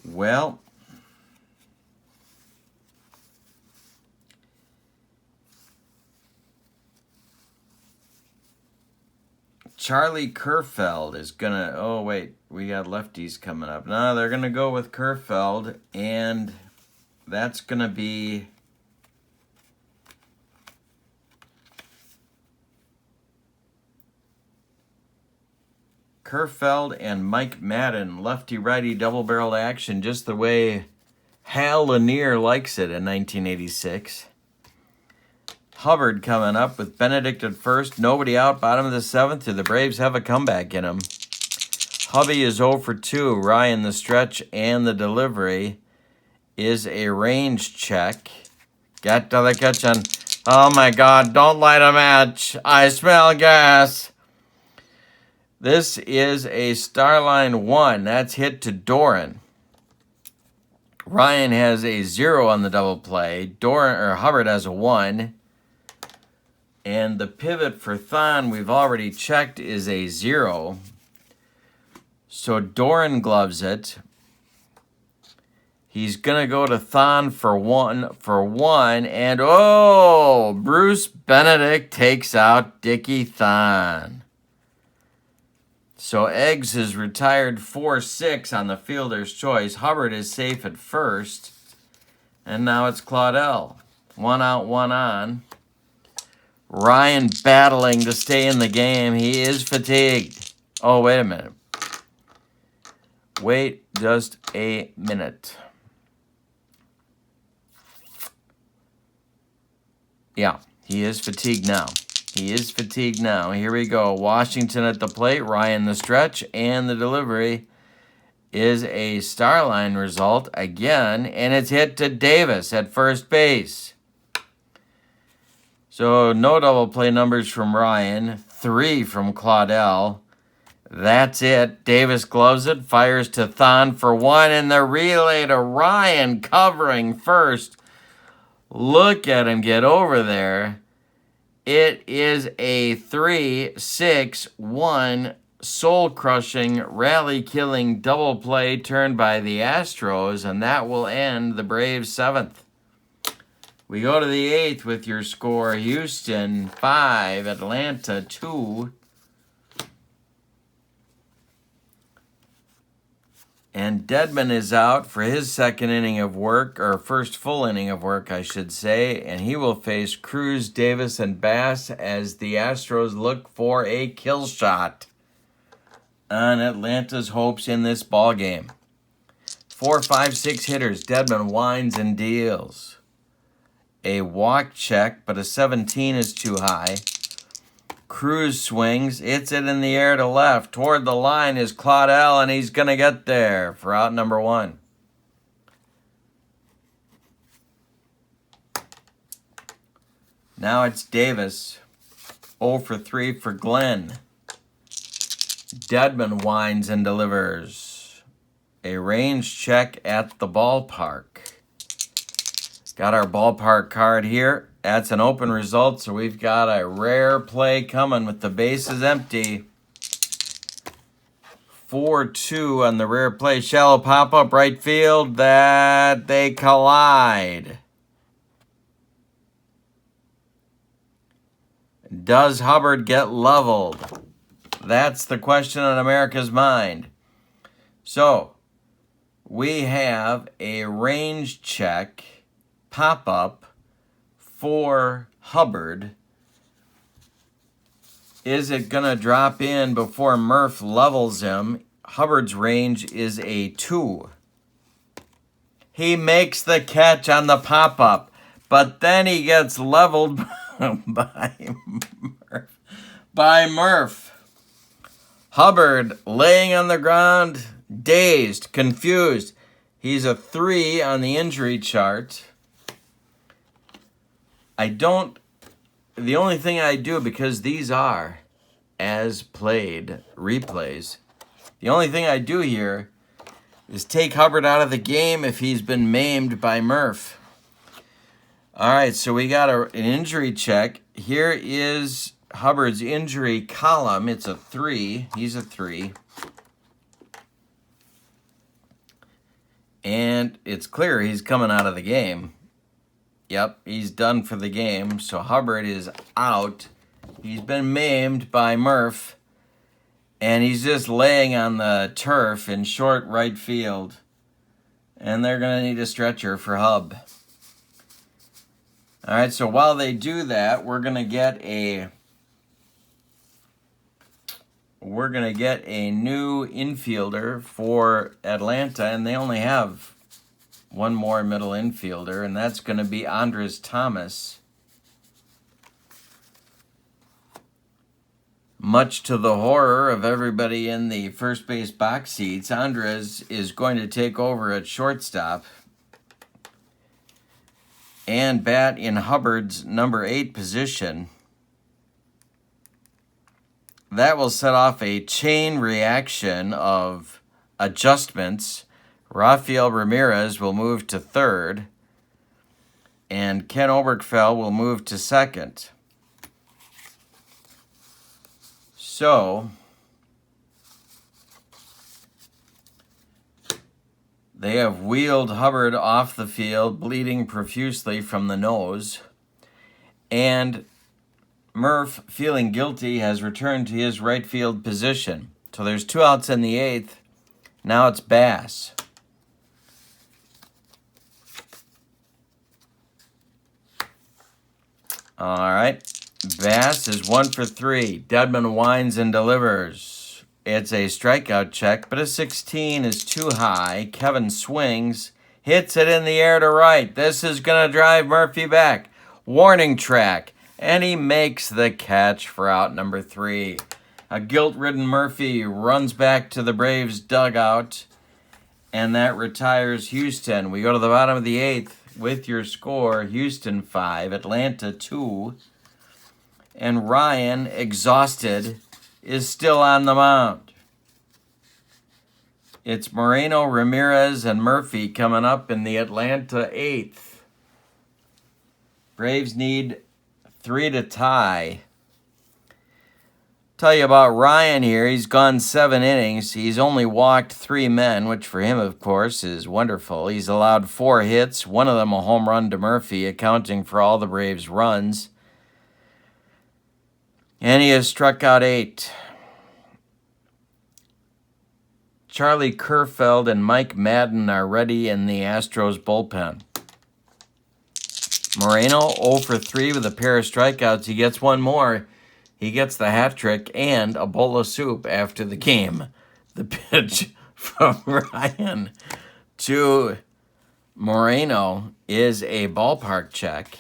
well, Charlie Kerfeld is going to, oh wait, we got lefties coming up. No, they're going to go with Kerfeld, and that's going to be Kerfeld and Mike Madden, lefty-righty double-barreled action, just the way Hal Lanier likes it in 1986. Hubbard coming up with Benedict at first. Nobody out, bottom of the 7th. Do the Braves have a comeback in them? Hubby is 0 for 2. Ryan, the stretch and the delivery is a range check. Got to the kitchen. Oh my God, don't light a match. I smell gas. This is a Starline 1. That's hit to Doran. Ryan has a 0 on the double play. Hubbard has a 1. And the pivot for Thon, we've already checked, is a 0. So Doran gloves it. He's going to go to Thon for one. And, oh, Bruce Benedict takes out Dickie Thon. So Eggs is retired 4-6 on the fielder's choice. Hubbard is safe at first. And now it's Claudell. 1 out, 1 on. Ryan battling to stay in the game. He is fatigued. Oh, wait a minute. Wait just a minute. Yeah, he is fatigued now. Here we go. Washington at the plate. Ryan the stretch. And the delivery is a Starline result again. And it's hit to Davis at first base. So no double play numbers from Ryan. 3 from Claudell. That's it. Davis gloves it. Fires to Thon for 1. And the relay to Ryan covering first. Look at him get over there. It is a 3-6-1 soul-crushing, rally-killing double play turned by the Astros, and that will end the Braves' 7th. We go to the 8th with your score. Houston 5, Atlanta 2. And Dedman is out for his second inning of work, or first full inning of work, I should say. And he will face Cruz, Davis, and Bass as the Astros look for a kill shot on Atlanta's hopes in this ball game. 4, 5, 6 hitters. Dedman winds and deals. A walk check, but a 17 is too high. Cruz swings, hits it in the air to left. Toward the line is Claudell, and he's going to get there for out number 1. Now it's Davis. 0 for 3 for Glenn. Dedman winds and delivers. A range check at the ballpark. Got our ballpark card here. That's an open result, so we've got a rare play coming with the bases empty. 4-2 on the rare play. Shallow pop-up right field. That they collide. Does Hubbard get leveled? That's the question on America's mind. So, we have a range check pop-up for Hubbard. Is it going to drop in before Murph levels him? Hubbard's range is a 2. He makes the catch on the pop-up, but then he gets leveled by Murph. Hubbard laying on the ground, dazed, confused. He's a 3 on the injury chart. The only thing I do, because these are as played replays, the only thing I do here is take Hubbard out of the game if he's been maimed by Murph. All right, so we got an injury check. Here is Hubbard's injury column. It's a 3. He's a 3. And it's clear he's coming out of the game. Yep, he's done for the game. So Hubbard is out. He's been maimed by Murph. And he's just laying on the turf in short right field. And they're going to need a stretcher for Hub. All right, so while they do that, we're going to get a new infielder for Atlanta, and they only have one more middle infielder, and that's going to be Andres Thomas. Much to the horror of everybody in the first base box seats, Andres is going to take over at shortstop and bat in Hubbard's number 8 position. That will set off a chain reaction of adjustments. Rafael Ramirez will move to third, and Ken Oberkfell will move to second. So, they have wheeled Hubbard off the field, bleeding profusely from the nose. And Murph, feeling guilty, has returned to his right field position. So there's 2 outs in the 8th. Now it's Bass. All right. Bass is 1 for 3. Dedman winds and delivers. It's a strikeout check, but a 16 is too high. Kevin swings, hits it in the air to right. This is going to drive Murphy back. Warning track, and he makes the catch for out number 3. A guilt-ridden Murphy runs back to the Braves' dugout, and that retires Houston. We go to the bottom of the 8th with your score: Houston 5, Atlanta 2, and Ryan, exhausted, is still on the mound. It's Moreno, Ramirez, and Murphy coming up in the Atlanta 8th. Braves need 3 to tie. Tell you about Ryan here. He's gone 7 innings. He's only walked 3 men, which for him, of course, is wonderful. He's allowed 4 hits, one of them a home run to Murphy, accounting for all the Braves' runs. And he has struck out 8. Charlie Kerfeld and Mike Madden are ready in the Astros bullpen. Moreno 0 for 3 with a pair of strikeouts. He gets one more. He gets the hat trick and a bowl of soup after the game. The pitch from Ryan to Moreno is a ballpark check.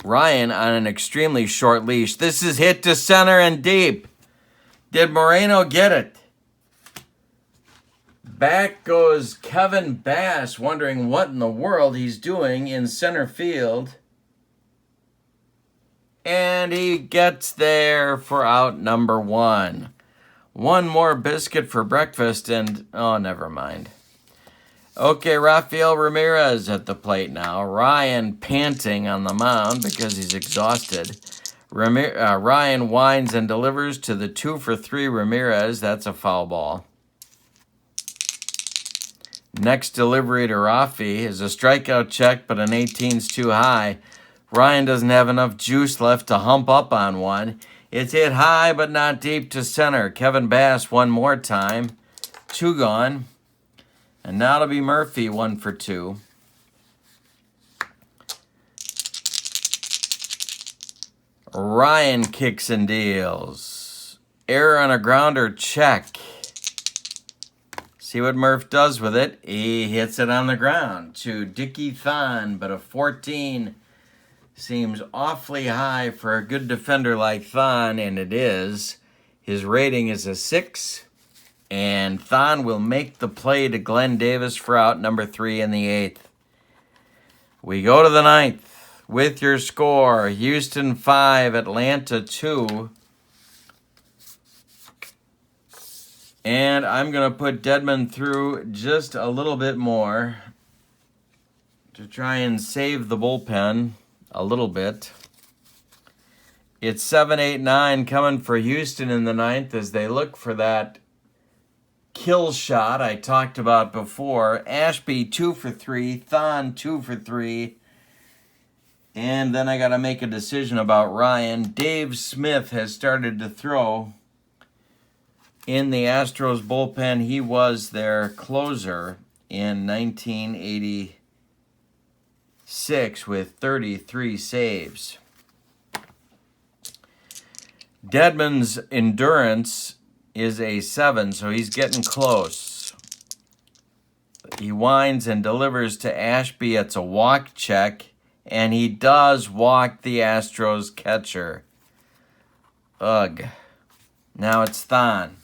Ryan on an extremely short leash. This is hit to center and deep. Did Moreno get it? Back goes Kevin Bass, wondering what in the world he's doing in center field. And he gets there for out number 1. One more biscuit for breakfast and, oh, never mind. Okay, Rafael Ramirez at the plate now. Ryan panting on the mound because he's exhausted. Ryan winds and delivers to the 2-for-3 Ramirez. That's a foul ball. Next delivery to Rafi is a strikeout check, but an 18's too high. Ryan doesn't have enough juice left to hump up on one. It's hit high, but not deep to center. Kevin Bass one more time. 2 gone. And now it'll be Murphy 1-for-2. Ryan kicks and deals. Error on a grounder, check. See what Murph does with it. He hits it on the ground to Dickie Thon, but a 14 seems awfully high for a good defender like Thon, and it is. His rating is a 6, and Thon will make the play to Glenn Davis for out number 3 in the 8th. We go to the 9th. With your score, Houston 5, Atlanta 2. And I'm going to put Dedmon through just a little bit more to try and save the bullpen a little bit. It's 7-8-9 coming for Houston in the 9th as they look for that kill shot I talked about before. Ashby 2-for-3, Thon 2-for-3. And then I got to make a decision about Ryan. Dave Smith has started to throw in the Astros bullpen. He was their closer in 1986 with 33 saves. Dedmon's endurance is a 7, so he's getting close. He winds and delivers to Ashby. It's a walk check. And he does walk the Astros catcher. Ugh. Now it's Thon.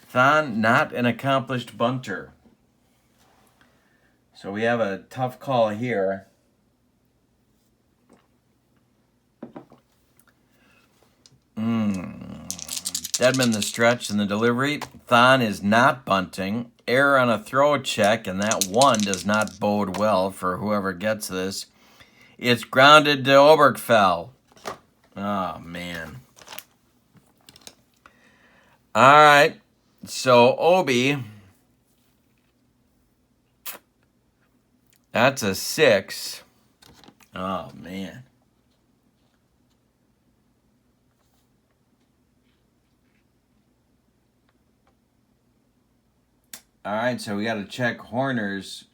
Thon, not an accomplished bunter. So we have a tough call here. Dedmon the stretch and the delivery. Thon is not bunting. Error on a throw check, and that one does not bode well for whoever gets this. It's grounded to Oberkfell. Oh, man. All right. So, Obi, that's a 6. Oh, man. All right, so we got to check Horner's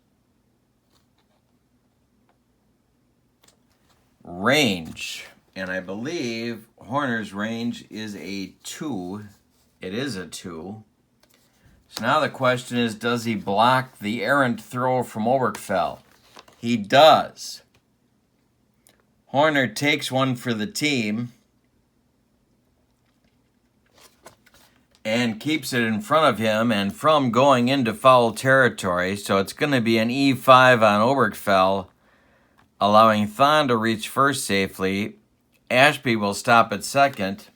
range. And I believe Horner's range is a 2. It is a 2. So now the question is, does he block the errant throw from Oberkfell? He does. Horner takes one for the team and keeps it in front of him and from going into foul territory. So it's going to be an E5 on Oberkfell, allowing Thon to reach first safely. Ashby will stop at second.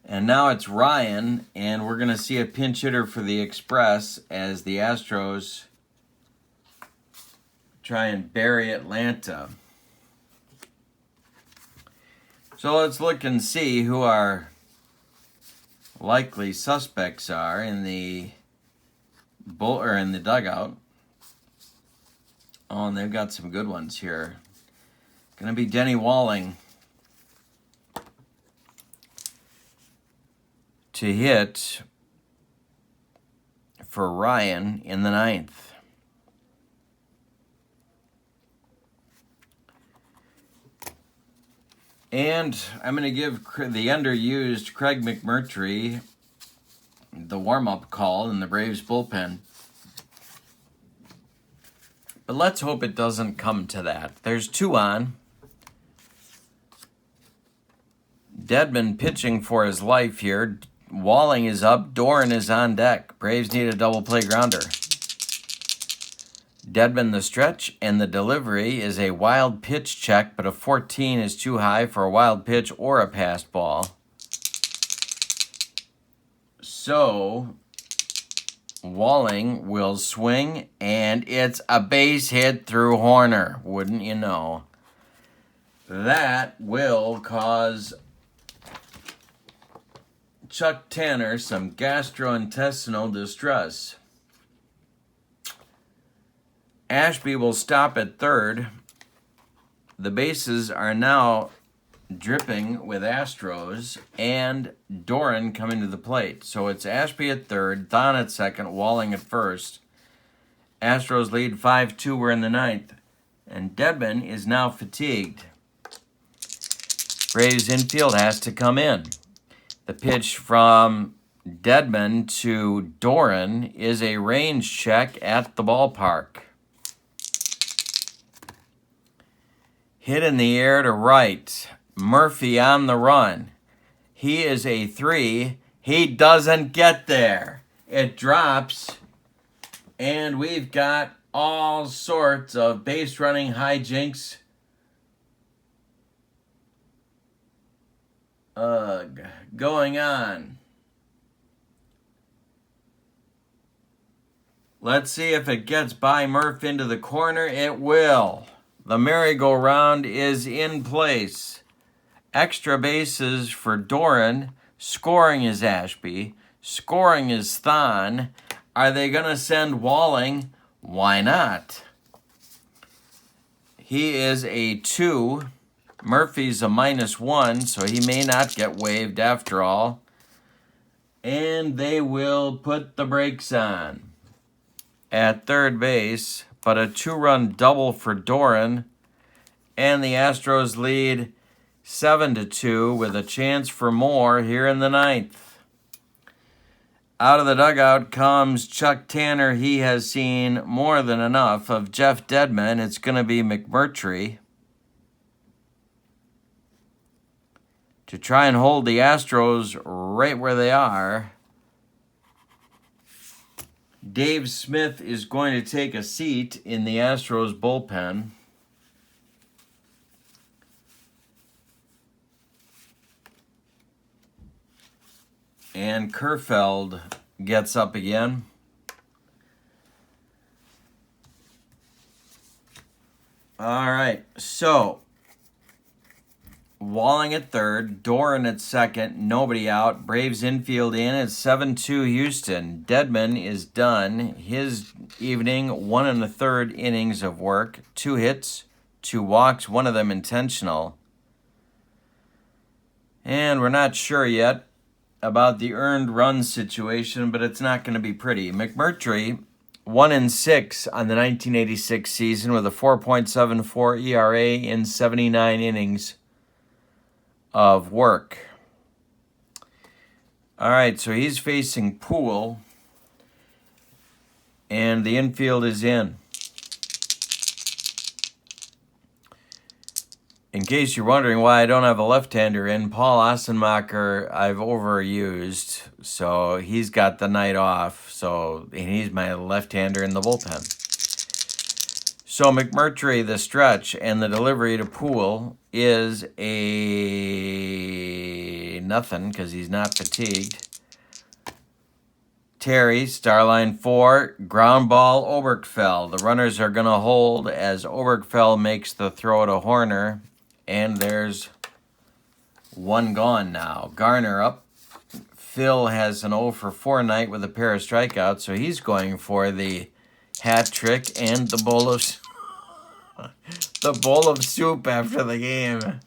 And now it's Ryan, and we're going to see a pinch hitter for the Express as the Astros try and bury Atlanta. So let's look and see who our likely suspects are in the dugout. Oh, and they've got some good ones here. Going to be Denny Walling to hit for Ryan in the 9th. And I'm going to give the underused Craig McMurtry the warm-up call in the Braves bullpen. But let's hope it doesn't come to that. There's 2 on. Dedmon pitching for his life here. Walling is up. Doran is on deck. Braves need a double play grounder. Dedmon the stretch, and the delivery is a wild pitch check, but a 14 is too high for a wild pitch or a passed ball. So Walling will swing, and it's a base hit through Horner. Wouldn't you know? That will cause Chuck Tanner some gastrointestinal distress. Ashby will stop at third. The bases are now dripping with Astros and Doran coming to the plate. So it's Ashby at third, Thon at second, Walling at first. Astros lead 5-2. We're in the ninth. And Dedman is now fatigued. Braves infield has to come in. The pitch from Dedman to Doran is a range check at the ballpark. Hit in the air to right. Murphy on the run. He is a 3. He doesn't get there. It drops. And we've got all sorts of base running hijinks. Going on. Let's see if it gets by Murph into the corner. It will. The merry-go-round is in place. Extra bases for Doran. Scoring is Ashby. Scoring is Thon. Are they going to send Walling? Why not? He is a 2. Murphy's a -1, so he may not get waived after all. And they will put the brakes on at third base, but a 2-run double for Doran. And the Astros lead 7-2 with a chance for more here in the ninth. Out of the dugout comes Chuck Tanner. He has seen more than enough of Jeff Dedman. It's going to be McMurtry to try and hold the Astros right where they are. Dave Smith is going to take a seat in the Astros bullpen. And Kerfeld gets up again. All right, so Walling at third, Doran at second, nobody out. Braves infield in at 7-2 Houston. Dedman is done. His evening, 1 1/3 innings of work, 2 hits, 2 walks, one of them intentional. And we're not sure yet about the earned run situation, but it's not going to be pretty. McMurtry, 1-6 on the 1986 season with a 4.74 ERA in 79 innings of work. All right, so he's facing Poole, and the infield is in. In case you're wondering why I don't have a left-hander in, Paul Ossenmacher I've overused, so he's got the night off, and he's my left-hander in the bullpen. So McMurtry, the stretch, and the delivery to Poole is a nothing because he's not fatigued. Terry, Starline 4, ground ball, Oberkfell. The runners are going to hold as Oberkfell makes the throw to Horner. And there's one gone now. Garner up. Phil has an 0 for 4 night with a pair of strikeouts, so he's going for the hat trick and the bowl of soup after the game.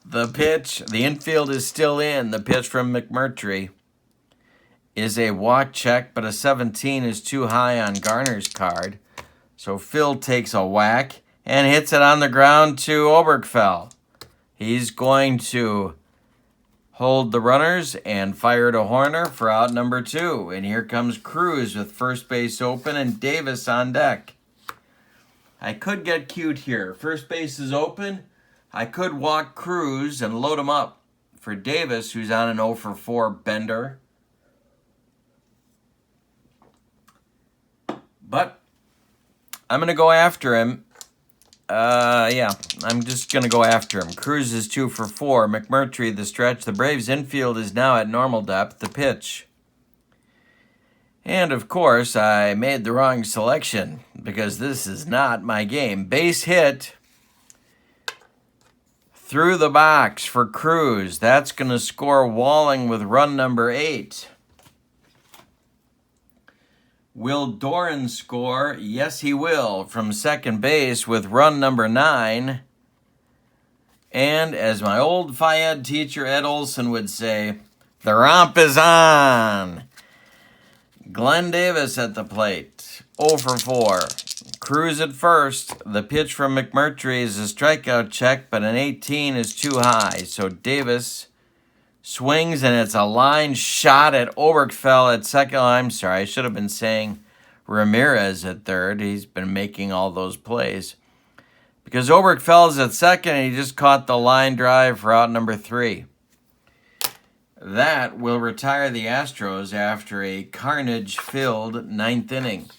The pitch, the infield is still in. The pitch from McMurtry is a walk check, but a 17 is too high on Garner's card. So Phil takes a whack and hits it on the ground to Oberkfell. He's going to hold the runners and fire to Horner for out number 2. And here comes Cruz with first base open and Davis on deck. I could get cute here. First base is open. I could walk Cruz and load him up for Davis, who's on an 0 for 4 bender. But I'm going to go after him. I'm just going to go after him. Cruz is 2 for 4. McMurtry, the stretch. The Braves infield is now at normal depth. The pitch And of course, I made the wrong selection because this is not my game. Base hit through the box for Cruz. That's going to score Walling with run number 8. Will Doran score? Yes, he will, from second base with run number 9. And as my old Phi-Ed teacher Ed Olson would say, the romp is on. Glenn Davis at the plate, 0 for 4. Cruz at first. The pitch from McMurtry is a strikeout check, but an 18 is too high. So Davis swings, and it's a line shot at Oberkfell at second. I'm sorry, I should have been saying Ramirez at third. He's been making all those plays. Because Oberkfell is at second, and he just caught the line drive for out number 3. That will retire the Astros after a carnage-filled 9th inning.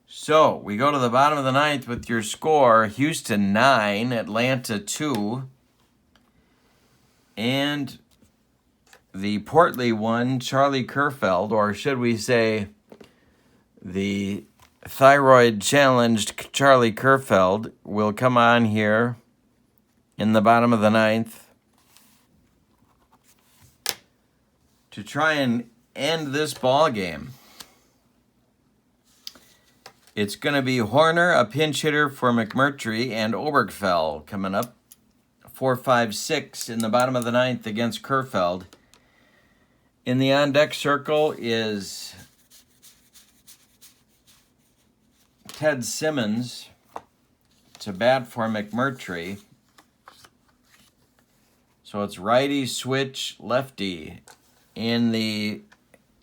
So, we go to the bottom of the 9th with your score. Houston 9, Atlanta 2. And the portly one, Charlie Kerfeld, or should we say the thyroid-challenged Charlie Kerfeld, will come on here in the bottom of the 9th to try and end this ball game. It's going to be Horner, a pinch hitter for McMurtry, and Oberkfell coming up. 4, 5, 6 in the bottom of the 9th against Kerfeld. In the on-deck circle is Ted Simmons to bat for McMurtry. So it's righty, switch, lefty in the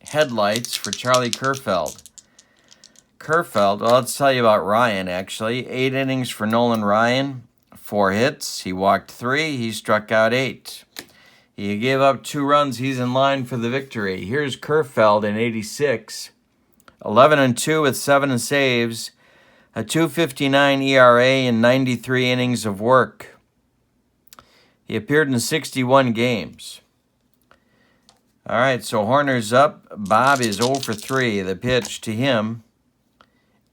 headlights for Charlie Kerfeld. Kerfeld, well, let's tell you about Ryan, actually. 8 innings for Nolan Ryan, 4 hits. He walked 3. He struck out 8. He gave up 2 runs. He's in line for the victory. Here's Kerfeld in 86. 11-2 with 7 saves. A 2.59 ERA in 93 innings of work. He appeared in 61 games. All right, so Horner's up. Bob is 0 for 3. The pitch to him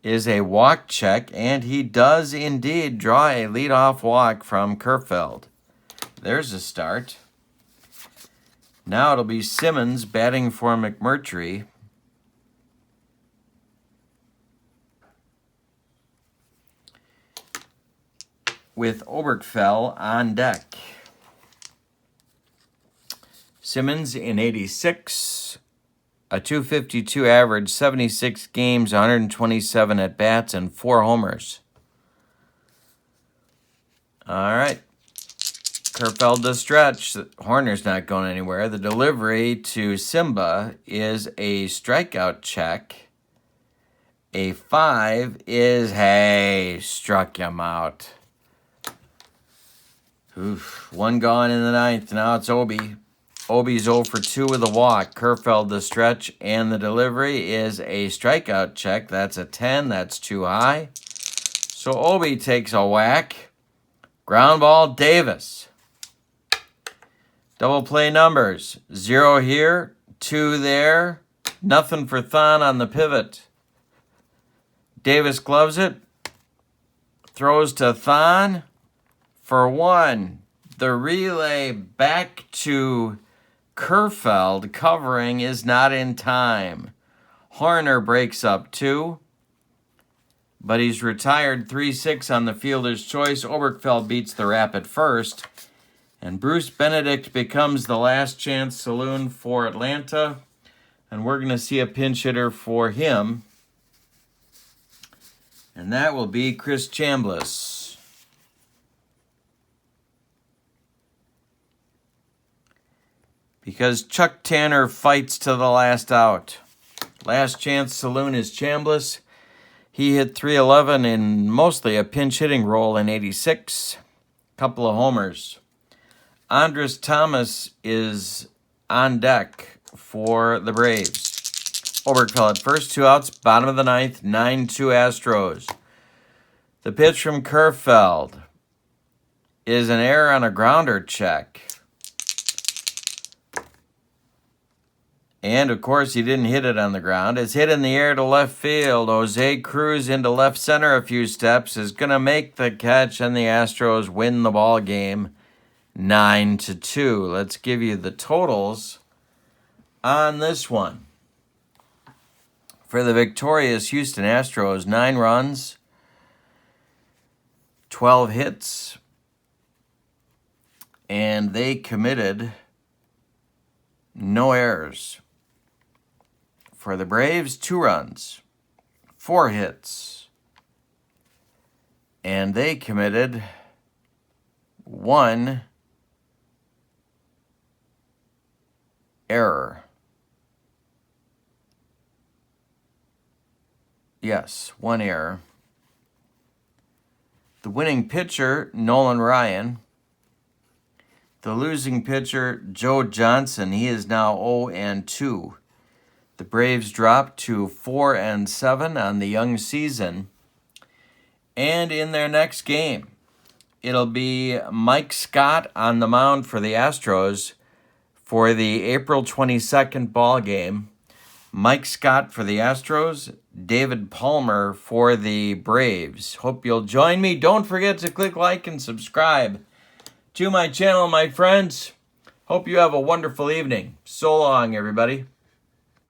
is a walk check, and he does indeed draw a leadoff walk from Kerfeld. There's a start. Now it'll be Simmons batting for McMurtry. With Oberkfell on deck. Simmons in 86. A 252 average, 76 games, 127 at-bats, and 4 homers. All right. Kerfeld to stretch. Horner's not going anywhere. The delivery to Simba is a strikeout check. A 5 is, hey, struck him out. Oof. 1 gone in the 9th. Now it's Obi. Obi's 0 for 2 with a walk. Kerfeld the stretch, and the delivery is a strikeout check. That's a 10. That's too high. So Obi takes a whack. Ground ball, Davis. Double play numbers. 0 here, 2 there. Nothing for Thon on the pivot. Davis gloves it. Throws to Thon for 1. The relay back to Kerfeld covering is not in time. Horner breaks up 2, but he's retired 3-6 on the fielder's choice. Oberkfell beats the Rap at first, and Bruce Benedict becomes the last chance saloon for Atlanta, and we're going to see a pinch hitter for him, and that will be Chris Chambliss. Because Chuck Tanner fights to the last out. Last chance saloon is Chambliss. He hit .311 in mostly a pinch hitting role in 86. Couple of homers. Andres Thomas is on deck for the Braves. Oberkfell at first, 2 outs, bottom of the 9th, 9-2 Astros. The pitch from Kerfeld is an error on a grounder check. And, of course, he didn't hit it on the ground. It's hit in the air to left field. Jose Cruz into left center a few steps is going to make the catch, and the Astros win the ball game 9-2. Let's give you the totals on this one. For the victorious Houston Astros, 9 runs, 12 hits, and they committed no errors. For the Braves, 2 runs, 4 hits, and they committed 1 error. Yes, 1 error. The winning pitcher, Nolan Ryan. The losing pitcher, Joe Johnson. He is now 0-2. The Braves dropped to 4-7 on the young season. And in their next game, it'll be Mike Scott on the mound for the Astros for the April 22nd ball game. Mike Scott for the Astros, David Palmer for the Braves. Hope you'll join me. Don't forget to click like and subscribe to my channel, my friends. Hope you have a wonderful evening. So long, everybody.